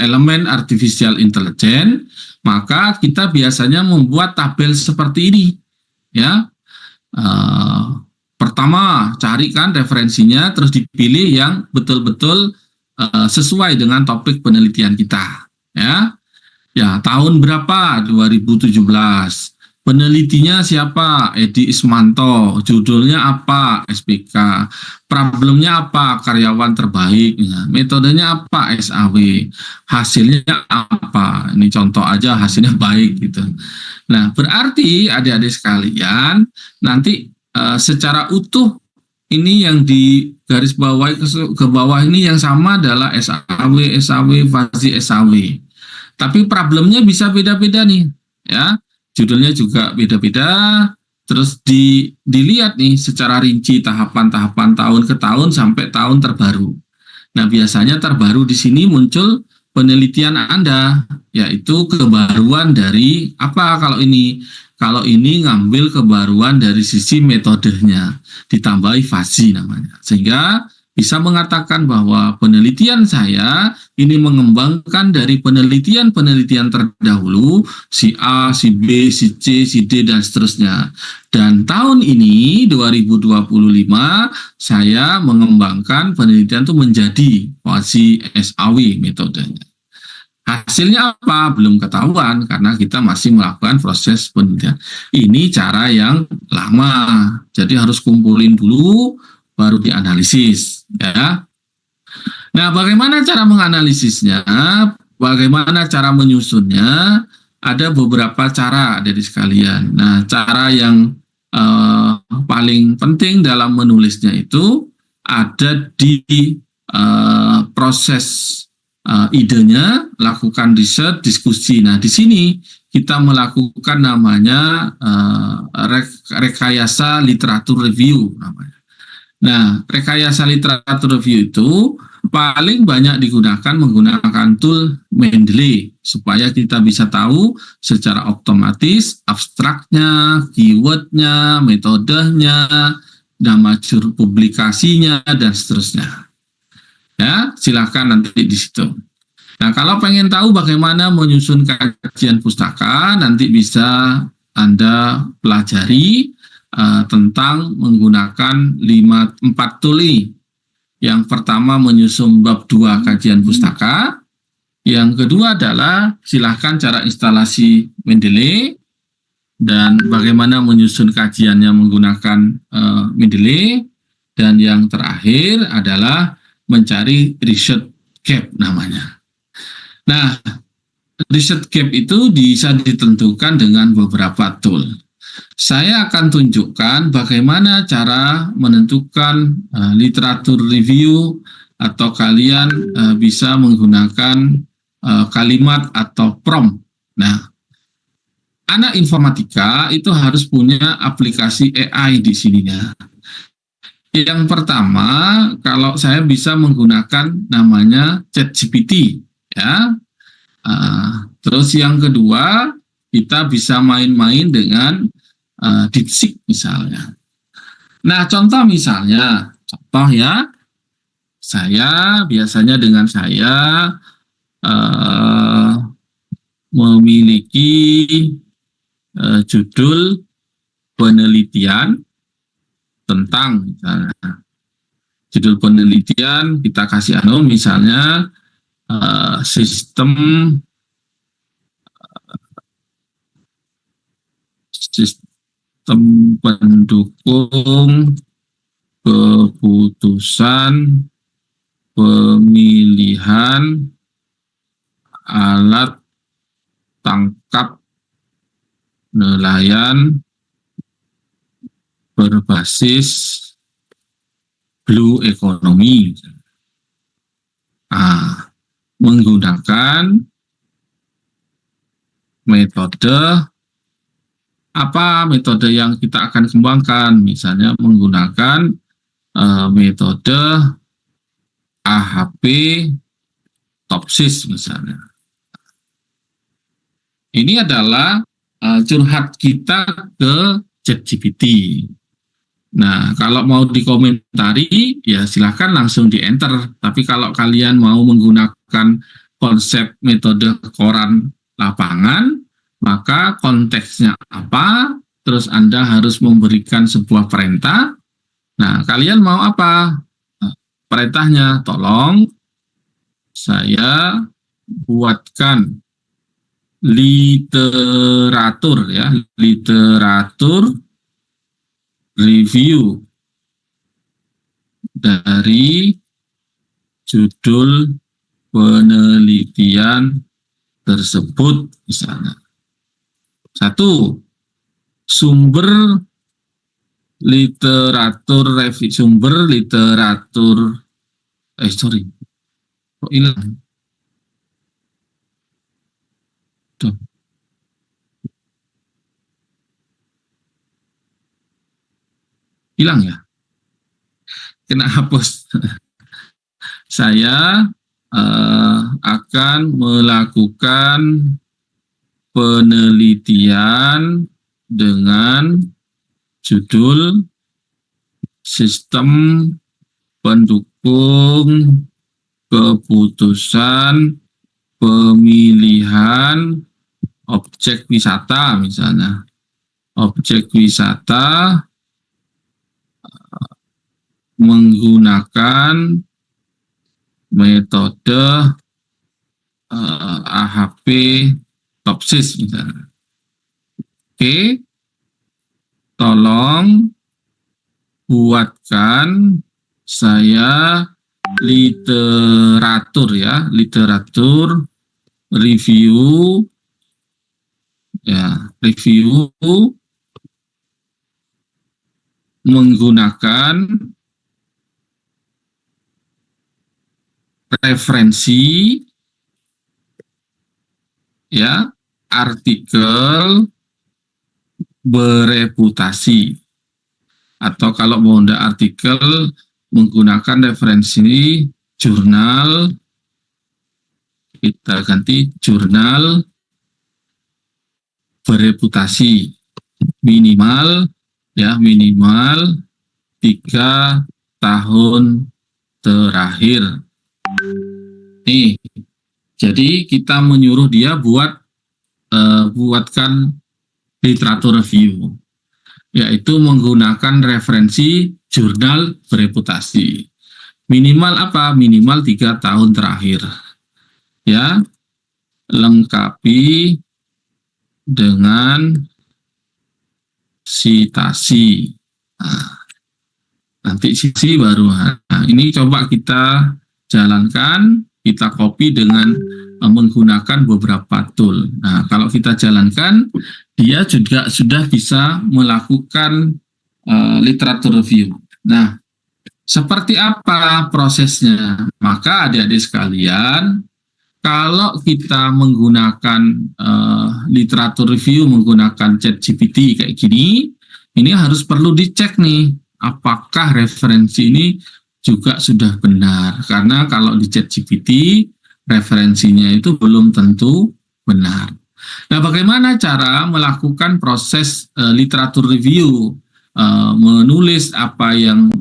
elemen artificial intelligence, maka kita biasanya membuat tabel seperti ini, ya. Pertama, carikan referensinya, terus dipilih yang betul-betul sesuai dengan topik penelitian kita, ya. Ya, tahun berapa? 2017. Penelitinya siapa? Edi Ismanto. Judulnya apa? SPK. Problemnya apa? Karyawan terbaik. Ya. Metodenya apa? SAW. Hasilnya apa? Ini contoh aja, hasilnya baik gitu. Nah, berarti adik-adik sekalian, nanti secara utuh ini yang di garis bawah ke bawah ini yang sama adalah SAW, fasi SAW. Tapi problemnya bisa beda-beda nih, ya. Judulnya juga beda-beda, terus dilihat nih secara rinci tahapan-tahapan tahun ke tahun sampai tahun terbaru. Nah, biasanya terbaru di sini muncul penelitian Anda, yaitu kebaruan dari apa kalau ini? Kalau ini ngambil kebaruan dari sisi metodenya, ditambahi fasi namanya. Sehingga bisa mengatakan bahwa penelitian saya ini mengembangkan dari penelitian-penelitian terdahulu, si A, si B, si C, si D, dan seterusnya. Dan tahun ini, 2025, saya mengembangkan penelitian itu menjadi quasi SAW metodenya. Hasilnya apa? Belum ketahuan karena kita masih melakukan proses penelitian. Ini cara yang lama, jadi harus kumpulin dulu, baru dianalisis. Ya. Nah, bagaimana cara menganalisisnya? Bagaimana cara menyusunnya? Ada beberapa cara dari sekalian. Nah, cara yang paling penting dalam menulisnya itu ada di proses idenya, lakukan riset, diskusi. Nah, di sini kita melakukan namanya rekayasa literatur review namanya. Nah, rekayasa literatur review itu paling banyak digunakan menggunakan tool Mendeley supaya kita bisa tahu secara otomatis abstraknya, keywordnya, metodenya, nama jurnal publikasinya, dan seterusnya. Ya, silakan nanti di situ. Nah, kalau pengen tahu bagaimana menyusun kajian pustaka, nanti bisa Anda pelajari tentang menggunakan 4 tuli. Yang pertama menyusun bab 2 kajian pustaka. Yang kedua adalah silahkan cara instalasi Mendeley dan bagaimana menyusun kajiannya menggunakan Mendeley. Dan yang terakhir adalah mencari research gap namanya. Nah, research gap itu bisa ditentukan dengan beberapa tool. Saya akan tunjukkan bagaimana cara menentukan literatur review atau kalian bisa menggunakan kalimat atau prompt. Nah, anak informatika itu harus punya aplikasi AI di sininya. Yang pertama, kalau saya bisa menggunakan namanya ChatGPT, ya. Terus yang kedua, kita bisa main-main dengan DeepSeek misalnya. Nah, contoh ya, saya biasanya dengan saya memiliki judul penelitian tentang misalnya. Judul penelitian kita kasih misalnya sistem pendukung keputusan pemilihan alat tangkap nelayan berbasis blue economy. Menggunakan metode yang kita akan kembangkan, misalnya menggunakan metode AHP Topsis misalnya. Ini adalah curhat kita ke ChatGPT. Nah, kalau mau dikomentari, ya silahkan langsung di-enter. Tapi kalau kalian mau menggunakan konsep metode koran lapangan, maka konteksnya apa, terus Anda harus memberikan sebuah perintah. Nah, kalian mau apa? Perintahnya, tolong saya buatkan literatur review dari judul penelitian tersebut misalnya. 1. Sumber literatur kok hilang? Tuh. Hilang ya? Kena hapus. Saya akan melakukan penelitian dengan judul sistem mendukung keputusan pemilihan objek wisata misalnya. Objek wisata menggunakan metode AHP Topsis misalnya. Oke, tolong buatkan saya literatur review review menggunakan referensi artikel bereputasi, atau kalau mau tidak artikel menggunakan referensi jurnal, kita ganti jurnal bereputasi minimal 3 tahun terakhir. Nih, jadi kita menyuruh dia buatkan literatur review, yaitu menggunakan referensi jurnal bereputasi. Minimal apa? Minimal 3 tahun terakhir. Ya, lengkapi dengan sitasi. Nanti sisi baru. Nah, ini coba kita jalankan, kita copy dengan menggunakan beberapa tool. Nah, kalau kita jalankan, dia juga sudah bisa melakukan literatur review. Nah, seperti apa prosesnya? Maka adik-adik sekalian, kalau kita menggunakan literatur review menggunakan ChatGPT kayak gini, ini harus perlu dicek nih, apakah referensi ini juga sudah benar. Karena kalau di ChatGPT, referensinya itu belum tentu benar. Nah, bagaimana cara melakukan proses literatur review, menulis apa yang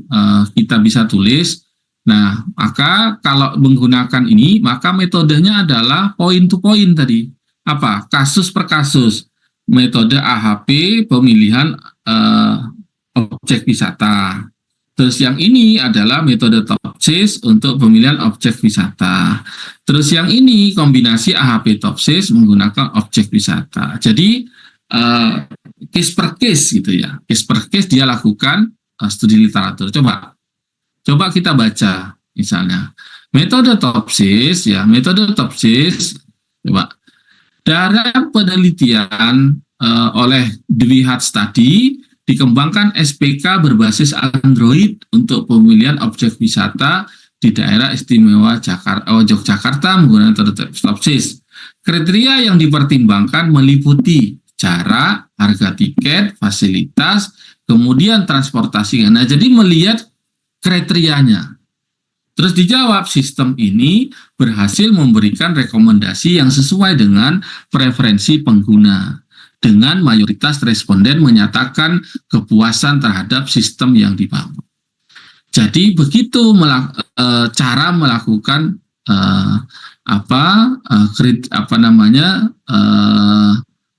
kita bisa tulis? Nah, maka kalau menggunakan ini, maka metodenya adalah point to point tadi. Apa? Kasus per kasus. Metode AHP pemilihan objek wisata. Terus yang ini adalah metode Topsis untuk pemilihan objek wisata. Terus yang ini kombinasi AHP Topsis menggunakan objek wisata. Jadi case per case gitu ya. Case per case dia lakukan studi literatur. Coba kita baca misalnya metode Topsis coba dalam penelitian oleh Dwi Hart Study dikembangkan SPK berbasis Android untuk pemilihan objek wisata di daerah istimewa Yogyakarta menggunakan metode Topsis. Kriteria yang dipertimbangkan meliputi cara, harga tiket, fasilitas, kemudian transportasi. Nah, jadi melihat kriterianya. Terus dijawab, sistem ini berhasil memberikan rekomendasi yang sesuai dengan preferensi pengguna. Dengan mayoritas responden menyatakan kepuasan terhadap sistem yang dibangun. Jadi begitu cara melakukan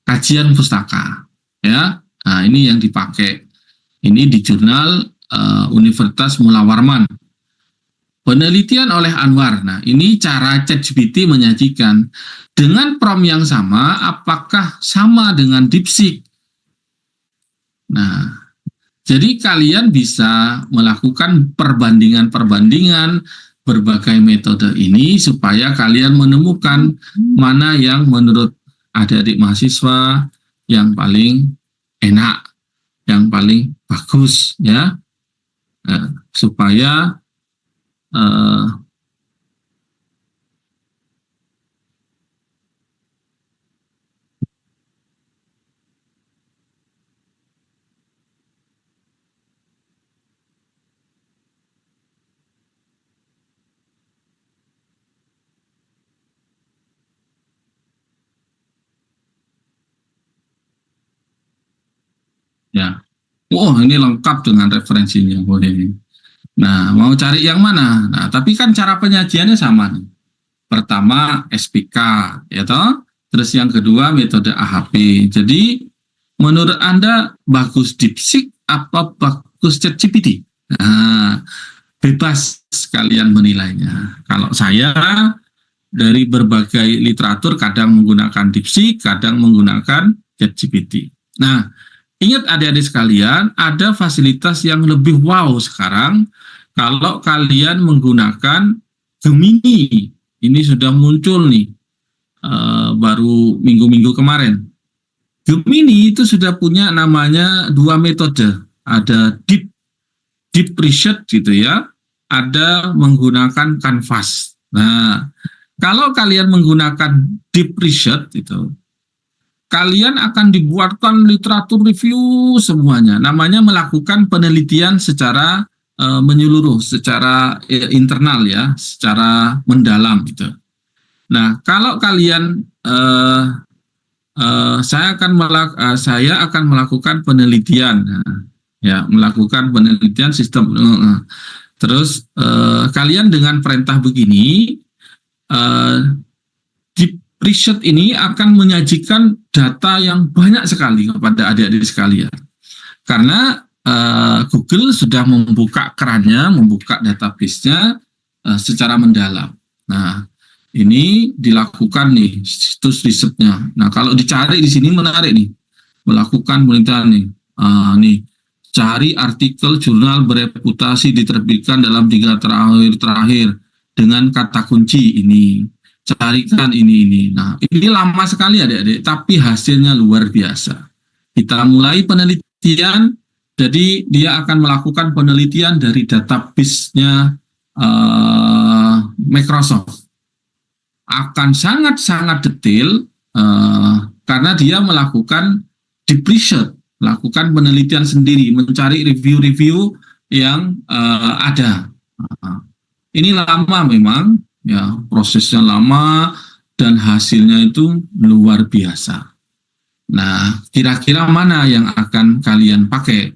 kajian pustaka, ya. Nah, ini yang dipakai. Ini di jurnal Universitas Mula Warman. Penelitian oleh Anwar. Nah, ini cara ChatGPT menyajikan. Dengan prompt yang sama, apakah sama dengan DeepSeek? Nah, jadi kalian bisa melakukan perbandingan-perbandingan berbagai metode ini supaya kalian menemukan mana yang menurut adik-adik mahasiswa yang paling enak, yang paling bagus, ya. Nah, supaya ya, ini lengkap dengan referensinya, boleh. Nah, mau cari yang mana? Nah, tapi kan cara penyajiannya sama nih. Pertama SPK, ya toh. Terus yang kedua metode AHP. Jadi menurut Anda bagus DeepSeek apa bagus ChatGPT? Nah, bebas kalian menilainya. Kalau saya dari berbagai literatur kadang menggunakan DeepSeek, kadang menggunakan ChatGPT. Nah, ingat adik-adik sekalian, ada fasilitas yang lebih wow sekarang kalau kalian menggunakan Gemini. Ini sudah muncul nih, baru minggu-minggu kemarin. Gemini itu sudah punya namanya dua metode. Ada deep research gitu ya, ada menggunakan Canvas. Nah, kalau kalian menggunakan deep research itu, kalian akan dibuatkan literatur review semuanya. Namanya melakukan penelitian secara menyeluruh, secara internal ya, secara mendalam gitu. Nah, kalau kalian saya akan melakukan penelitian, ya, melakukan penelitian sistem. Terus kalian dengan perintah begini, deep research ini akan menyajikan data yang banyak sekali kepada adik-adik sekalian. Karena Google sudah membuka kerannya, membuka database-nya secara mendalam. Nah, ini dilakukan nih situs risetnya. Nah, kalau dicari di sini menarik nih, melakukan penelitian nih. Nih, cari artikel jurnal bereputasi diterbitkan dalam 3 terakhir dengan kata kunci ini. Carikan ini. Nah, ini lama sekali adik-adik, tapi hasilnya luar biasa. Kita mulai penelitian, jadi dia akan melakukan penelitian dari database-nya Microsoft. Akan sangat-sangat detail karena dia melakukan deep research, melakukan penelitian sendiri, mencari review-review yang ada. Ini lama memang, ya, prosesnya lama dan hasilnya itu luar biasa. Nah, kira-kira mana yang akan kalian pakai?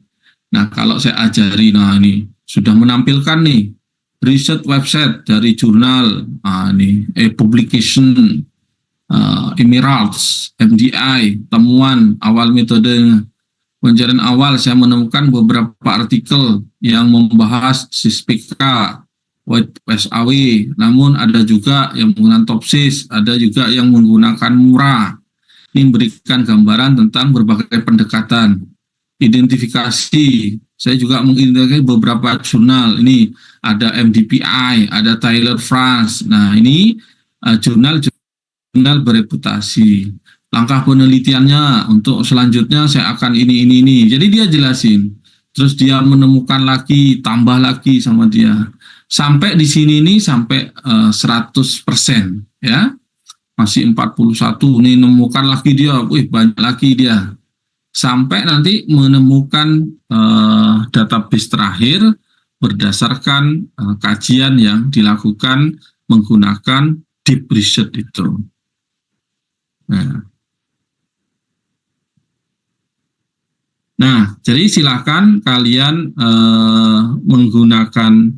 Nah, kalau saya ajari, nah ini sudah menampilkan nih riset website dari jurnal, publication, Emeralds, MDI, temuan awal metode pencarian awal. Saya menemukan beberapa artikel yang membahas SISPK, WSAW, namun ada juga yang menggunakan TOPSIS, ada juga yang menggunakan MURA. Ini memberikan gambaran tentang berbagai pendekatan. Identifikasi, saya juga mengidentifikasi beberapa jurnal. Ini ada MDPI, ada Tyler France. Nah, ini jurnal bereputasi. Langkah penelitiannya untuk selanjutnya saya akan ini. Jadi dia jelasin. Terus dia menemukan lagi, tambah lagi sama dia. Sampai di sini nih sampai 100%, ya. Masih 41 nih, nemukan lagi dia, banyak lagi dia. Sampai nanti menemukan database terakhir berdasarkan kajian yang dilakukan menggunakan deep research itu. Nah, jadi silakan kalian menggunakan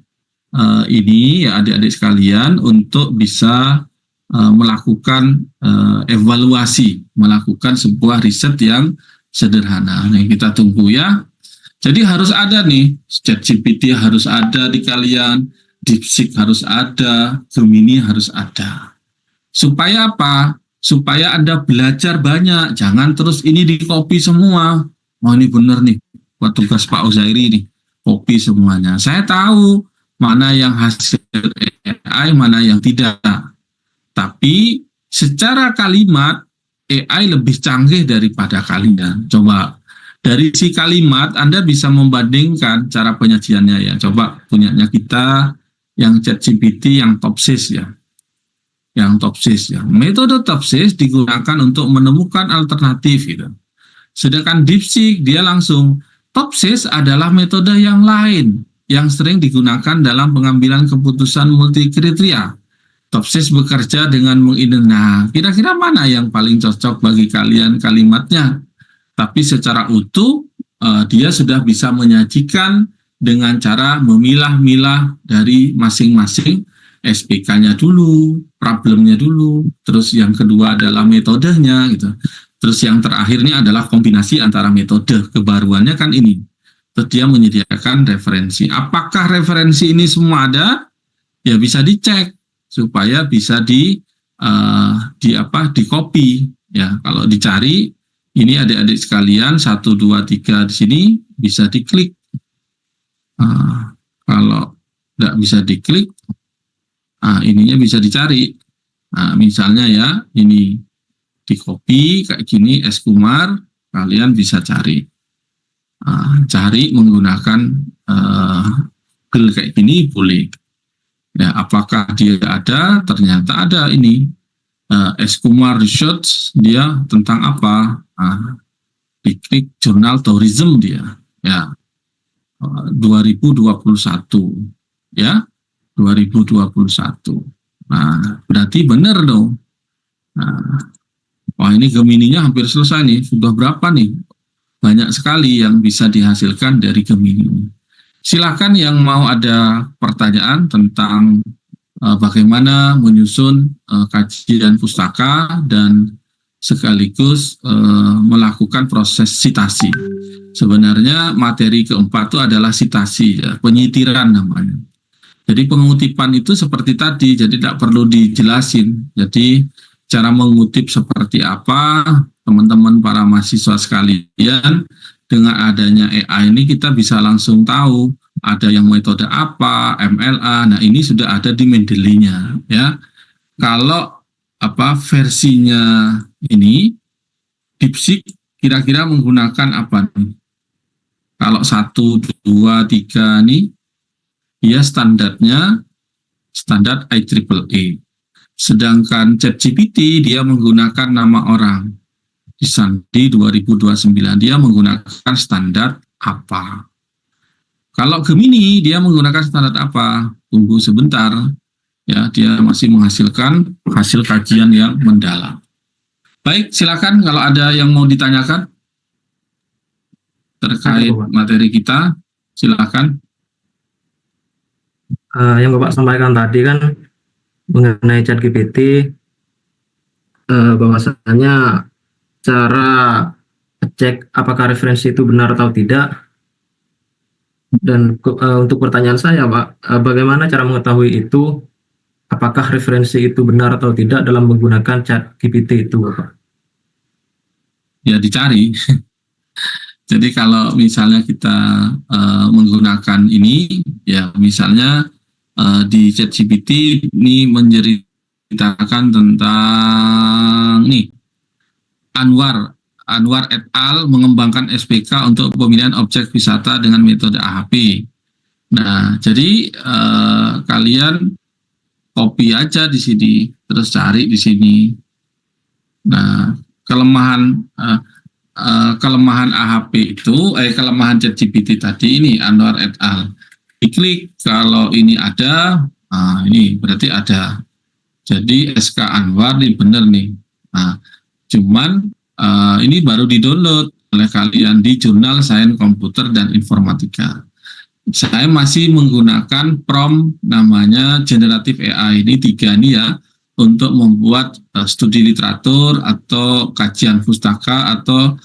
ini ya adik-adik sekalian untuk bisa melakukan evaluasi, melakukan sebuah riset yang sederhana. Nah, kita tunggu ya. Jadi harus ada nih, ChatGPT harus ada di kalian, DeepSeek harus ada, Gemini harus ada. Supaya apa? Supaya Anda belajar banyak, jangan terus ini di-copy semua. Oh, ini benar nih, buat tugas Pak Uzairi nih, copy semuanya. Saya tahu mana yang hasil AI, mana yang tidak. Tapi secara kalimat, AI lebih canggih daripada kalian. Coba dari si kalimat Anda bisa membandingkan cara penyajiannya ya. Coba punyanya kita yang ChatGPT yang TOPSIS ya. Yang TOPSIS ya. Metode TOPSIS digunakan untuk menemukan alternatif gitu. Sedangkan DeepSeek dia langsung TOPSIS adalah metode yang lain yang sering digunakan dalam pengambilan keputusan multi kriteria. TOPSIS bekerja dengan nah, kira-kira mana yang paling cocok bagi kalian kalimatnya? Tapi secara utuh dia sudah bisa menyajikan dengan cara memilah-milah dari masing-masing SPK-nya dulu, problemnya dulu, terus yang kedua adalah metodenya gitu. Terus yang terakhirnya adalah kombinasi antara metode. Kebaruannya kan ini. Terus dia menyediakan referensi. Apakah referensi ini semua ada? Ya bisa dicek supaya bisa di copy ya. Kalau dicari ini adik-adik sekalian 1 2 3 di sini bisa diklik. Kalau nggak bisa diklik, ininya bisa dicari. Misalnya ya ini di copy kayak gini S. Kumar, kalian bisa cari. Cari menggunakan Google kayak gini boleh. Ya, apakah dia ada? Ternyata ada ini. S. Kumar Research, dia tentang apa? Diklik jurnal tourism dia. Ya, 2021. Ya, 2021. Nah, berarti benar dong. Wah, ini Gemini-nya hampir selesai nih. Sudah berapa nih? Banyak sekali yang bisa dihasilkan dari Gemini. Silakan yang mau ada pertanyaan tentang bagaimana menyusun kajian pustaka dan sekaligus melakukan proses sitasi. Sebenarnya materi keempat itu adalah sitasi, ya, penyitiran namanya. Jadi pengutipan itu seperti tadi, jadi tidak perlu dijelasin. Jadi cara mengutip seperti apa, teman-teman para mahasiswa sekalian, dengan adanya AI ini kita bisa langsung tahu ada yang metode apa, MLA. Nah ini sudah ada di Mendeley-nya, ya. Kalau versinya ini DeepSeek kira-kira menggunakan apa nih? Kalau 1, 2, 3 nih, dia standarnya standar IEEE. Sedangkan ChatGPT dia menggunakan nama orang. Di Sandi 2029 dia menggunakan standar apa? Kalau Gemini dia menggunakan standar apa? Tunggu sebentar. Ya, dia masih menghasilkan hasil kajian yang mendalam. Baik, silakan kalau ada yang mau ditanyakan terkait materi kita, silakan. Yang Bapak sampaikan tadi kan mengenai ChatGPT, bahwasanya cara cek apakah referensi itu benar atau tidak. Dan untuk pertanyaan saya, Pak, bagaimana cara mengetahui itu, apakah referensi itu benar atau tidak dalam menggunakan ChatGPT itu, Bapak? Ya dicari. Jadi kalau misalnya kita menggunakan ini, ya misalnya di ChatGPT ini menceritakan tentang nih Anwar et al. Mengembangkan SPK untuk pemilihan objek wisata dengan metode AHP. Nah, jadi kalian copy aja di sini, terus cari di sini. Nah, kelemahan AHP itu, kelemahan ChatGPT tadi ini Anwar et al. Diklik kalau ini ada, ini berarti ada. Jadi SK Anwar ini benar nih. Nah, cuman ini baru di-download oleh kalian di Jurnal Sains Komputer dan Informatika. Saya masih menggunakan prompt namanya Generative AI ini 3 nih ya, untuk membuat studi literatur atau kajian pustaka atau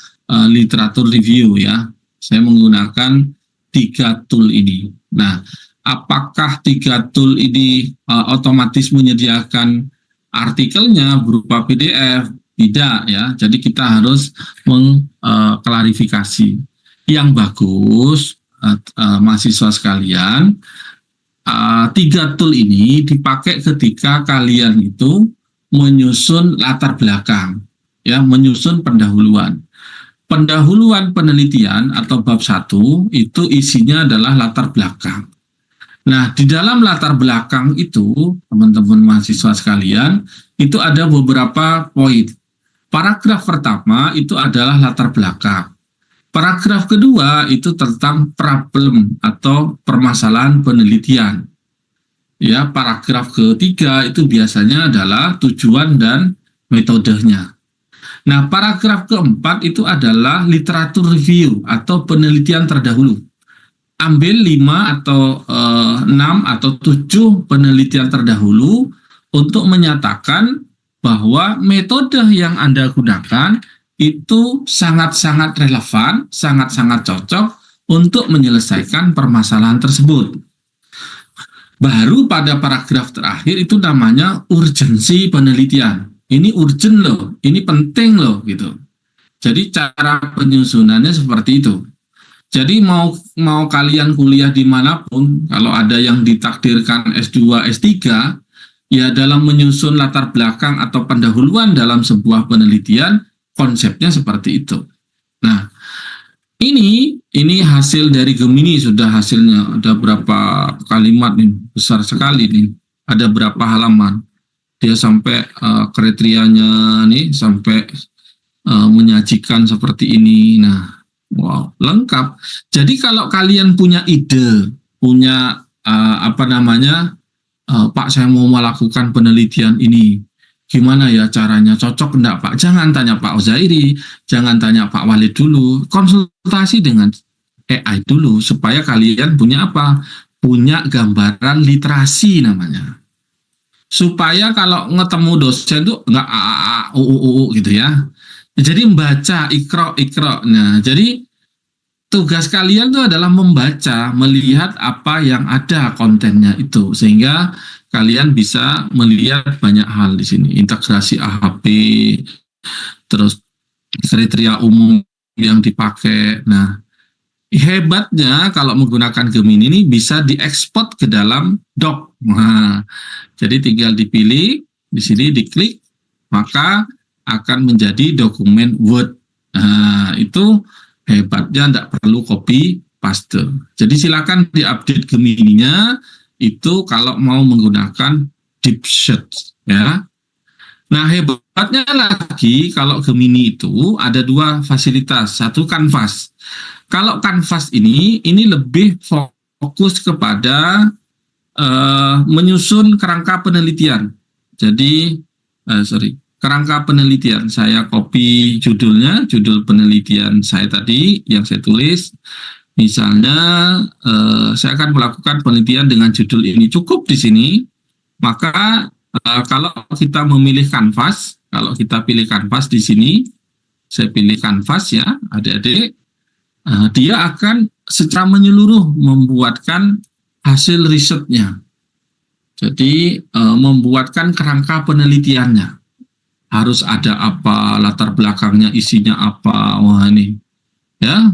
literatur review ya. Saya menggunakan 3 tool ini. Nah, apakah 3 tool ini otomatis menyediakan artikelnya berupa PDF? Tidak ya, jadi kita harus mengklarifikasi. Yang bagus, mahasiswa sekalian, 3 tool ini dipakai ketika kalian itu menyusun latar belakang, ya, menyusun pendahuluan. Pendahuluan penelitian atau bab 1 itu isinya adalah latar belakang. Nah, di dalam latar belakang itu, teman-teman mahasiswa sekalian, itu ada beberapa poin. Paragraf pertama itu adalah latar belakang. Paragraf kedua itu tentang problem atau permasalahan penelitian. Ya, paragraf ketiga itu biasanya adalah tujuan dan metodenya. Nah, paragraf keempat itu adalah literatur review atau penelitian terdahulu. ambil 5 atau 6 atau 7 penelitian terdahulu untuk menyatakan bahwa metode yang Anda gunakan itu sangat-sangat relevan, sangat-sangat cocok untuk menyelesaikan permasalahan tersebut. Baru pada paragraf terakhir itu namanya urgensi penelitian. Ini urgent loh, ini penting loh gitu. Jadi cara penyusunannya seperti itu. Jadi mau kalian kuliah dimanapun, kalau ada yang ditakdirkan S2, S3, ya dalam menyusun latar belakang atau pendahuluan dalam sebuah penelitian, konsepnya seperti itu. Nah, ini hasil dari Gemini, sudah hasilnya. Ada berapa kalimat nih, besar sekali nih. Ada berapa halaman. Dia sampai kriterianya nih, sampai menyajikan seperti ini. Nah, wow, lengkap. Jadi kalau kalian punya ide, punya Pak, saya mau melakukan penelitian ini, gimana ya caranya, cocok enggak Pak? Jangan tanya Pak Ozairi, jangan tanya Pak Walid dulu, konsultasi dengan AI dulu, supaya kalian punya apa? Punya gambaran literasi namanya. Supaya kalau ketemu dosen tuh enggak gitu ya. Jadi membaca ikro. Nah, jadi tugas kalian itu adalah membaca, melihat apa yang ada kontennya itu, sehingga kalian bisa melihat banyak hal di sini. Integrasi AHP, terus kriteria umum yang dipakai. Nah, hebatnya kalau menggunakan Gemini ini bisa diekspor ke dalam doc. Nah, jadi tinggal dipilih, di sini diklik, maka akan menjadi dokumen Word. Nah, itu hebatnya, tidak perlu copy paste. Jadi silakan diupdate Gemini-nya itu kalau mau menggunakan deep search ya. Nah, hebatnya lagi kalau Gemini itu ada 2 fasilitas, satu Canvas. Kalau Canvas ini lebih fokus kepada menyusun kerangka penelitian. Jadi kerangka penelitian, saya copy judulnya, judul penelitian saya tadi yang saya tulis. Misalnya saya akan melakukan penelitian dengan judul ini, cukup di sini. Maka kalau kita memilih Canvas, kalau kita pilih Canvas di sini, saya pilih Canvas ya, adik-adik, dia akan secara menyeluruh membuatkan hasil risetnya. Jadi membuatkan kerangka penelitiannya. Harus ada apa, latar belakangnya, isinya apa, wah ini ya.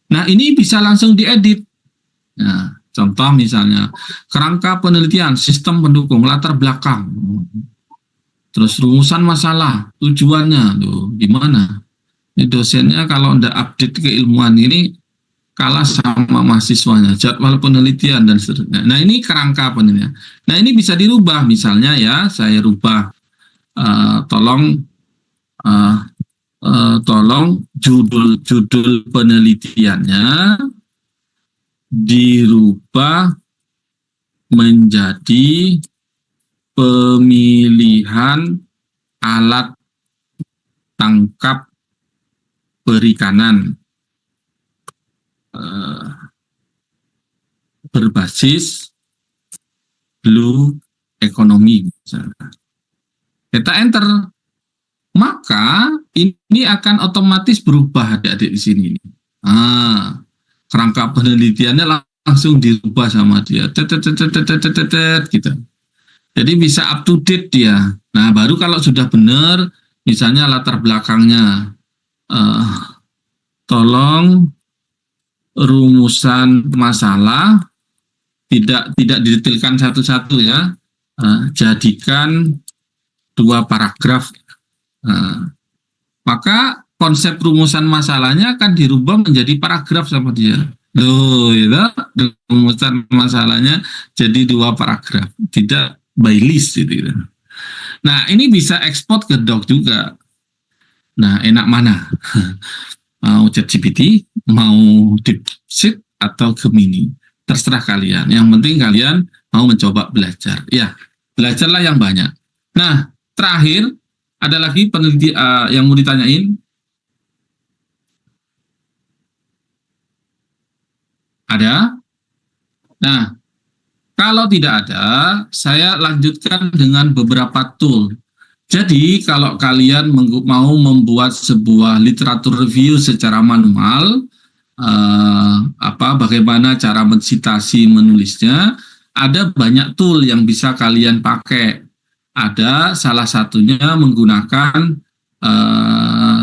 Nah, ini bisa langsung diedit. Nah, contoh misalnya kerangka penelitian, sistem pendukung, latar belakang, terus rumusan masalah, tujuannya, tuh gimana? Ini dosennya kalau ndak update keilmuan ini kalah sama mahasiswanya, jadwal penelitian dan seterusnya. Nah, ini kerangka penelitian. Nah, ini bisa dirubah, misalnya ya, saya rubah. Tolong judul penelitiannya dirubah menjadi pemilihan alat tangkap perikanan berbasis blue economy misalnya. Kita enter, maka ini akan otomatis berubah adik-adik di sini. Kerangka penelitiannya langsung dirubah sama dia, gitu. Jadi bisa up to date dia. Nah, baru kalau sudah benar, misalnya latar belakangnya, tolong rumusan masalah tidak didetailkan satu-satu ya, jadikan 2 paragraf. Maka konsep rumusan masalahnya akan dirubah menjadi paragraf sama dia. Loh, itu rumusan masalahnya jadi 2 paragraf, tidak by list gitu. Nah, ini bisa ekspor ke doc juga. Nah, enak mana? Mau ChatGPT, mau DeepSeek atau Gemini, terserah kalian. Yang penting kalian mau mencoba belajar. Ya, belajarlah yang banyak. Nah, terakhir, ada lagi peneliti yang mau ditanyain? Ada? Nah, kalau tidak ada, saya lanjutkan dengan beberapa tool. Jadi, kalau kalian mau membuat sebuah literatur review secara manual, bagaimana cara mensitasi menulisnya, ada banyak tool yang bisa kalian pakai. Ada salah satunya menggunakan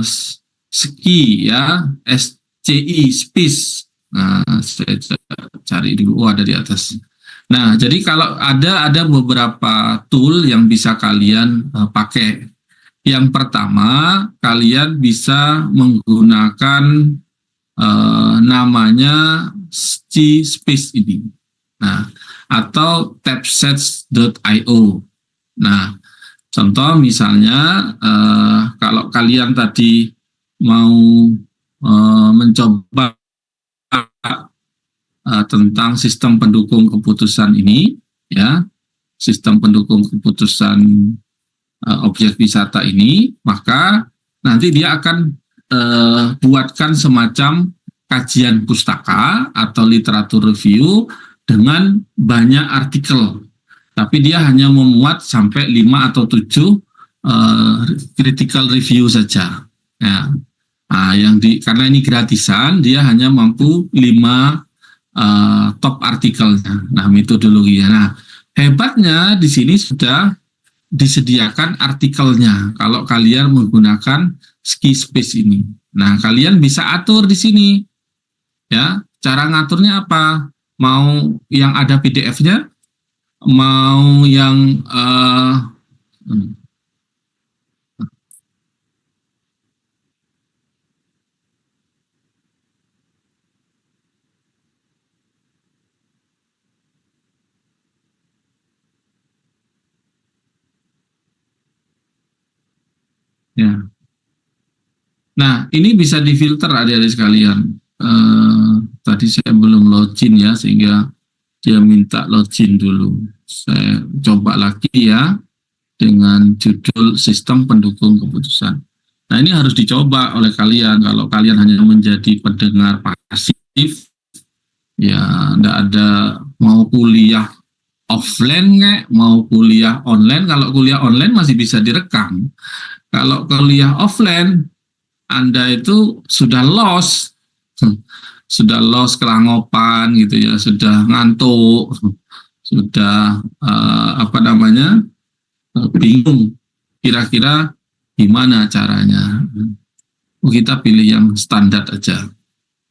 SCI, ya, SCI, SPIS. Nah, saya cari dulu, ada di atas. Nah, jadi kalau ada beberapa tool yang bisa kalian pakai. Yang pertama, kalian bisa menggunakan namanya SCI Space ini. Nah, atau tabsets.io. Nah, contoh misalnya kalau kalian tadi mau mencoba tentang sistem pendukung keputusan ini, ya, sistem pendukung keputusan objek wisata ini, maka nanti dia akan buatkan semacam kajian pustaka atau literatur review dengan banyak artikel, tapi dia hanya memuat sampai 5 atau 7 critical review saja. Ya. Nah, karena ini gratisan, dia hanya mampu 5 top artikelnya. Nah, metodologinya. Nah, hebatnya di sini sudah disediakan artikelnya kalau kalian menggunakan SCI Space ini. Nah, kalian bisa atur di sini. Ya, cara ngaturnya apa? Mau yang ada PDF-nya, mau yang ya. Nah, ini bisa difilter adik-adik sekalian. Tadi saya belum login ya, sehingga dia minta login dulu. Saya coba lagi ya, dengan judul sistem pendukung keputusan. Nah, ini harus dicoba oleh kalian. Kalau kalian hanya menjadi pendengar pasif, ya enggak ada, mau kuliah offline nggak, mau kuliah online. Kalau kuliah online masih bisa direkam. Kalau kuliah offline, Anda itu sudah lost, kelangopan gitu ya, sudah ngantuk, sudah bingung kira-kira gimana caranya. Kita pilih yang standar aja.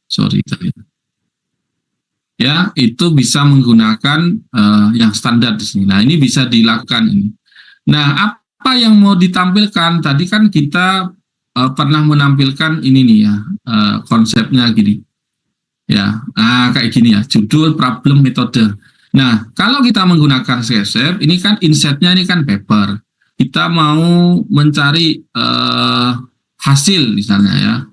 Sorry tadi. Ya, itu bisa menggunakan yang standar di sini. Nah, ini bisa dilakukan ini. Nah, apa yang mau ditampilkan? Tadi kan kita pernah menampilkan ini nih ya, konsepnya gini. Ya, kayak gini ya, judul, problem, metode. Nah, kalau kita menggunakan CSF, ini kan insetnya ini kan paper. Kita mau mencari hasil misalnya ya,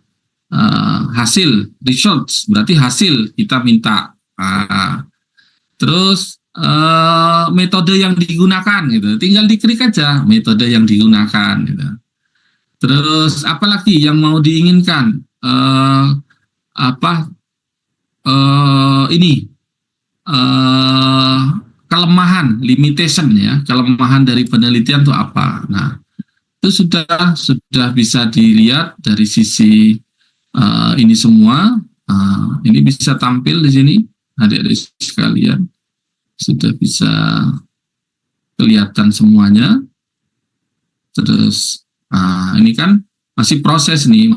hasil, results, berarti hasil kita minta. Terus metode yang digunakan gitu, tinggal diklik aja metode yang digunakan gitu. Terus apalagi yang mau diinginkan, kelemahan, limitation ya, kelemahan dari penelitian itu apa. Nah, itu sudah bisa dilihat dari sisi ini semua. Ini bisa tampil di sini, adik-adik sekalian, sudah bisa kelihatan semuanya. Terus ini kan masih proses nih,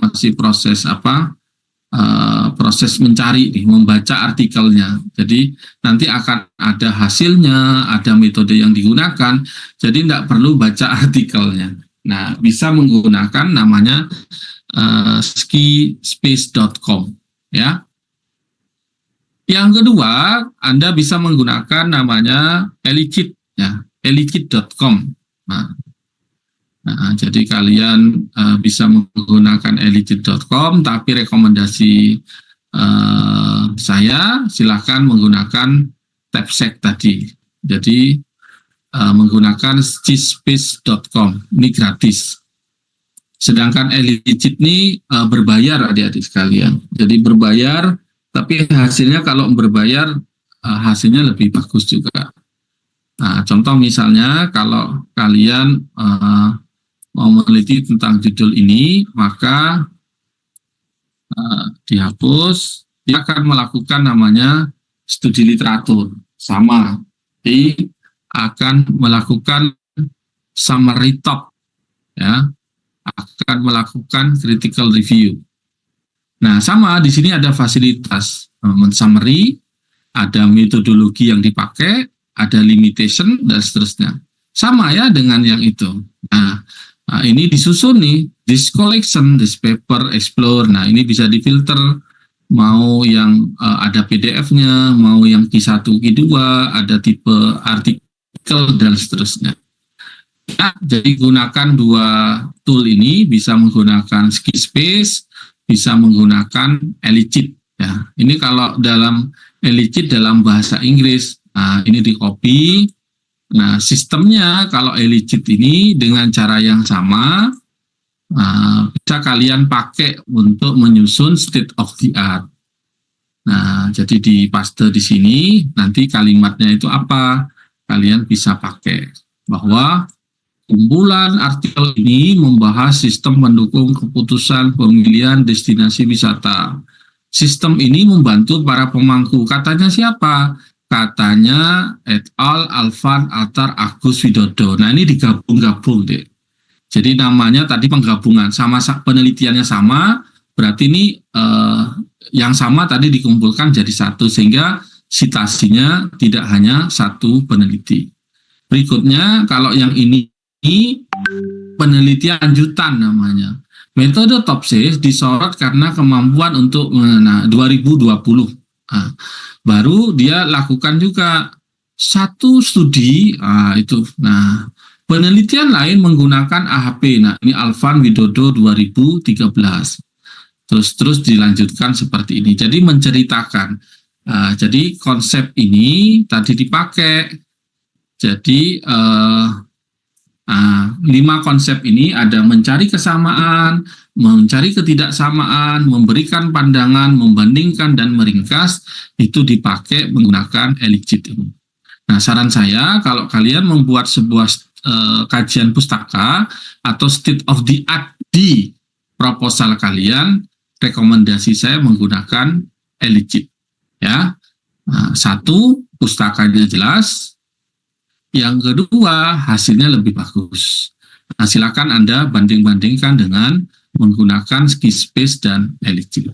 proses mencari nih, membaca artikelnya. Jadi nanti akan ada hasilnya, ada metode yang digunakan, jadi tidak perlu baca artikelnya. Nah, bisa menggunakan namanya skispace.com ya. Yang kedua, Anda bisa menggunakan namanya Elikit ya, elikit.com. Nah, jadi kalian bisa menggunakan elikit.com, tapi rekomendasi saya silahkan menggunakan tabsec tadi. Jadi menggunakan skispace.com, ini gratis. Sedangkan Elikit ini berbayar adik-adik sekalian. Jadi berbayar, Tapi hasilnya kalau berbayar, hasilnya lebih bagus juga. Nah, contoh misalnya kalau kalian mau meneliti tentang judul ini, maka dihapus, dia akan melakukan namanya studi literatur. Sama, dia akan melakukan summary top, ya, akan melakukan critical review. Nah, sama di sini ada fasilitas summary, ada metodologi yang dipakai, ada limitation, dan seterusnya. Sama ya dengan yang itu. Nah, ini disusun nih, this collection, this paper, explore. Nah, ini bisa difilter, mau yang ada PDF-nya, mau yang Q1, Q2, ada tipe artikel, dan seterusnya. Nah, jadi gunakan dua tool ini, bisa menggunakan Skillspace, bisa menggunakan Eligit. Ya, ini kalau dalam Eligit dalam bahasa Inggris, nah ini di copy. Nah, sistemnya kalau Eligit ini dengan cara yang sama, bisa kalian pakai untuk menyusun state of the art. Nah, jadi di paste di sini, nanti kalimatnya itu apa? Kalian bisa pakai bahwa kumpulan artikel ini membahas sistem mendukung keputusan pemilihan destinasi wisata. Sistem ini membantu para pemangku. Katanya siapa? Katanya et al. Alvan Altar Agus Widodo. Nah, ini digabung-gabung deh. Jadi namanya tadi penggabungan, sama penelitiannya sama, berarti ini yang sama tadi dikumpulkan jadi satu, sehingga citasinya tidak hanya satu peneliti. Berikutnya, kalau yang ini penelitian lanjutan namanya. Metode TOPSIS disorot karena kemampuan untuk 2020. Nah, baru dia lakukan juga satu studi, itu. Nah, penelitian lain menggunakan AHP. Nah, ini Alvan Widodo 2013. Terus dilanjutkan seperti ini. Jadi menceritakan. Jadi konsep ini tadi dipakai. Jadi 5 konsep ini ada mencari kesamaan, mencari ketidaksamaan, memberikan pandangan, membandingkan, dan meringkas, itu dipakai menggunakan Eligit ini. Nah, saran saya kalau kalian membuat sebuah kajian pustaka atau state of the art di proposal kalian, rekomendasi saya menggunakan Eligit. Ya, satu, pustakanya jelas. Yang kedua, hasilnya lebih bagus. Nah, silakan Anda banding-bandingkan dengan menggunakan Skillspace dan Eligit.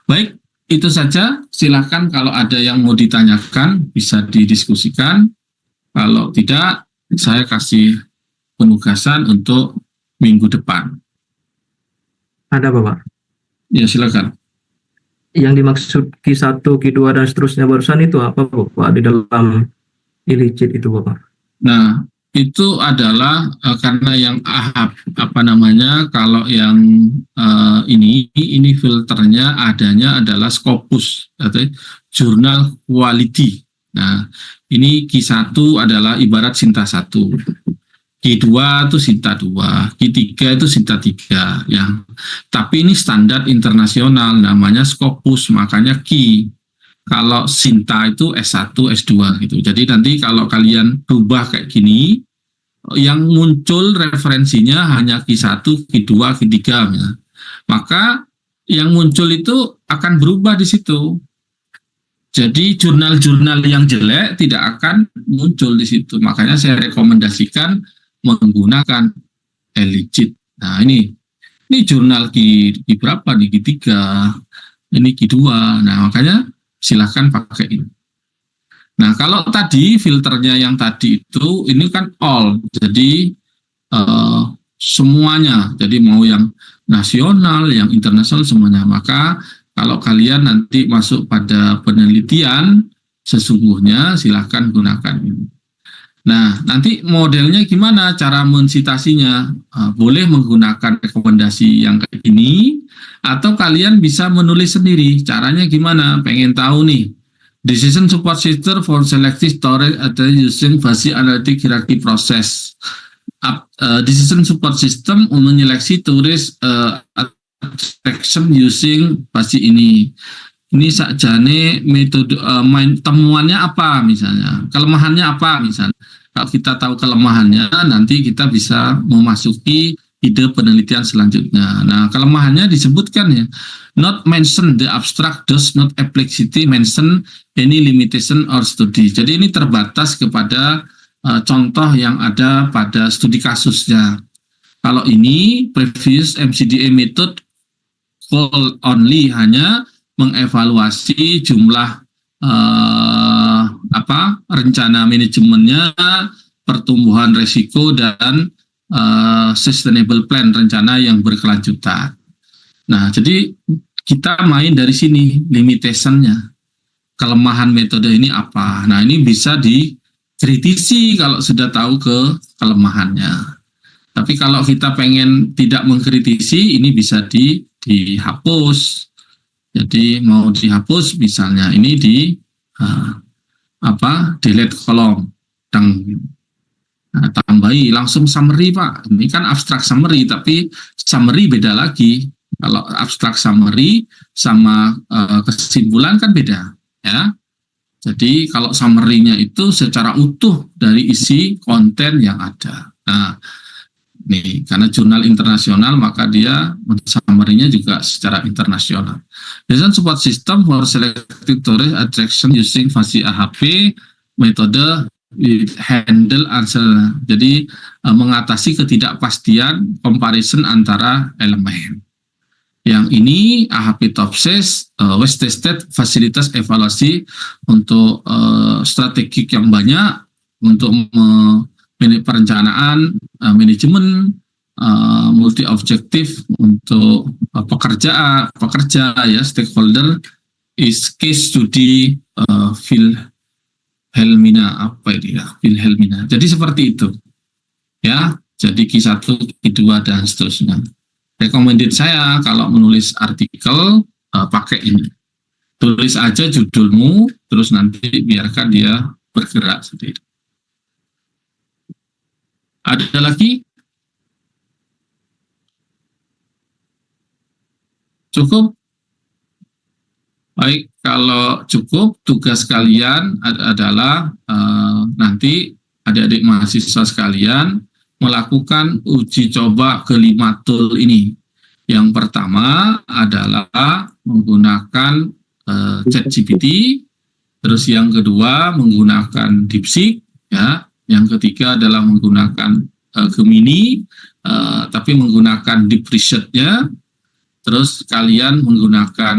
Baik, itu saja. Silakan kalau ada yang mau ditanyakan, bisa didiskusikan. Kalau tidak, saya kasih penugasan untuk minggu depan. Ada Bapak? Ya, silakan. Yang dimaksud Q1, Q2, dan seterusnya barusan itu apa Bapak di dalam Eligit itu Bapak? Nah, itu adalah karena yang kalau yang ini filternya adanya adalah Scopus atau jurnal quality. Nah, ini Q1 adalah ibarat Sinta 1, Q2 itu Sinta 2, Q3 itu Sinta 3 ya. Tapi ini standar internasional namanya Scopus, makanya Q. Kalau Sinta itu S1, S2 gitu. Jadi nanti kalau kalian rubah kayak gini, yang muncul referensinya hanya Q1, Q2, Q3 ya. Maka yang muncul itu akan berubah di situ. Jadi jurnal-jurnal yang jelek tidak akan muncul di situ. Makanya saya rekomendasikan menggunakan Eligit. Nah, ini jurnal Q berapa nih? Q3, ini Q2. Nah, makanya silahkan pakai ini. Nah, kalau tadi filternya yang tadi itu, ini kan all, jadi semuanya, jadi mau yang nasional, yang internasional, semuanya. Maka kalau kalian nanti masuk pada penelitian, sesungguhnya silahkan gunakan ini. Nah, nanti modelnya gimana cara mensitasinya? Boleh menggunakan rekomendasi yang kayak ini, atau kalian bisa menulis sendiri. Caranya gimana? Pengen tahu nih. Decision support system for selective storage atau using basic analytic hierarchy process. Decision support system menyeleksi tulis abstraction using basic ini. ini sakjane metode temuannya apa misalnya, kelemahannya apa misalnya. Kalau kita tahu kelemahannya, nanti kita bisa memasuki ide penelitian selanjutnya. Nah, kelemahannya disebutkan ya, not mention the abstract does not explicitly mention any limitation or study. Jadi ini terbatas kepada contoh yang ada pada studi kasusnya. Kalau ini previous MCDA method call only hanya mengevaluasi jumlah rencana manajemennya, pertumbuhan risiko dan sustainable plan, rencana yang berkelanjutan. Nah, jadi kita main dari sini limitationnya, kelemahan metode ini apa. Nah, ini bisa dikritisi kalau sudah tahu kelemahannya. Tapi kalau kita pengen tidak mengkritisi, ini bisa dihapus. Jadi mau dihapus misalnya ini delete kolom, tambahi langsung summary Pak. Ini kan abstract summary, tapi summary beda lagi. Kalau abstract summary sama kesimpulan kan beda, ya. Jadi kalau summary-nya itu secara utuh dari isi konten yang ada. Nah, nih, karena jurnal internasional maka dia summary-nya juga secara internasional. Design support system for selective tourist attraction using VASI AHP metode handle answer. Jadi mengatasi ketidakpastian comparison antara elemen. Yang ini AHP Topses West Tested fasilitas evaluasi untuk strategik yang banyak untuk perencanaan, manajemen, multi objektif untuk pekerja ya, stakeholder, is case study Wilhelmina Wilhelmina. Jadi seperti itu ya. Jadi Q1, Q2 dan seterusnya. Recommended saya kalau menulis artikel pakai ini. Tulis aja judulmu, terus nanti biarkan dia bergerak seperti itu. Ada lagi? Cukup? Baik, kalau cukup, tugas kalian adalah nanti adik-adik mahasiswa sekalian melakukan uji coba ke-5 tool ini. Yang pertama adalah menggunakan ChatGPT, terus yang kedua menggunakan DeepSeek, ya. Yang ketiga adalah menggunakan Gemini, tapi menggunakan deep research-nya. Terus kalian menggunakan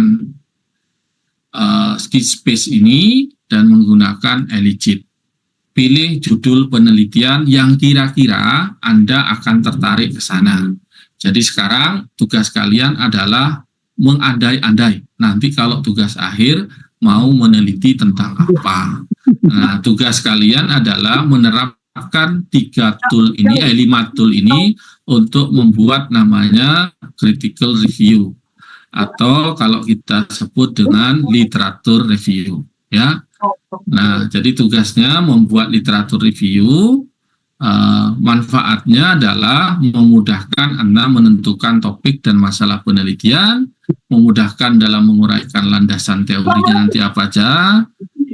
Skillspace ini dan menggunakan Eligit. Pilih judul penelitian yang kira-kira Anda akan tertarik ke sana. Jadi sekarang tugas kalian adalah mengandai-andai. Nanti kalau tugas akhir mau meneliti tentang apa. Nah, tugas kalian adalah menerapkan 5 tool ini untuk membuat namanya critical review atau kalau kita sebut dengan literatur review, ya. Nah, jadi tugasnya membuat literatur review. Manfaatnya adalah memudahkan Anda menentukan topik dan masalah penelitian, memudahkan dalam menguraikan landasan teorinya nanti apa aja,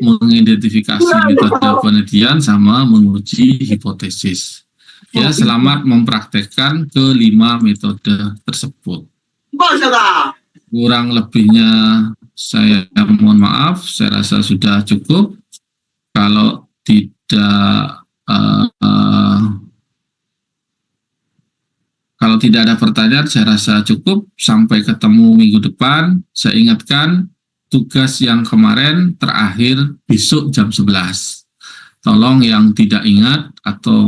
mengidentifikasi metode penelitian, sama menguji hipotesis. Ya, selamat mempraktekkan ke-5 metode tersebut. Kurang lebihnya saya mohon maaf, saya rasa sudah cukup. Kalau tidak ada pertanyaan, saya rasa cukup. Sampai ketemu minggu depan. Saya ingatkan, tugas yang kemarin terakhir besok jam 11. Tolong yang tidak ingat atau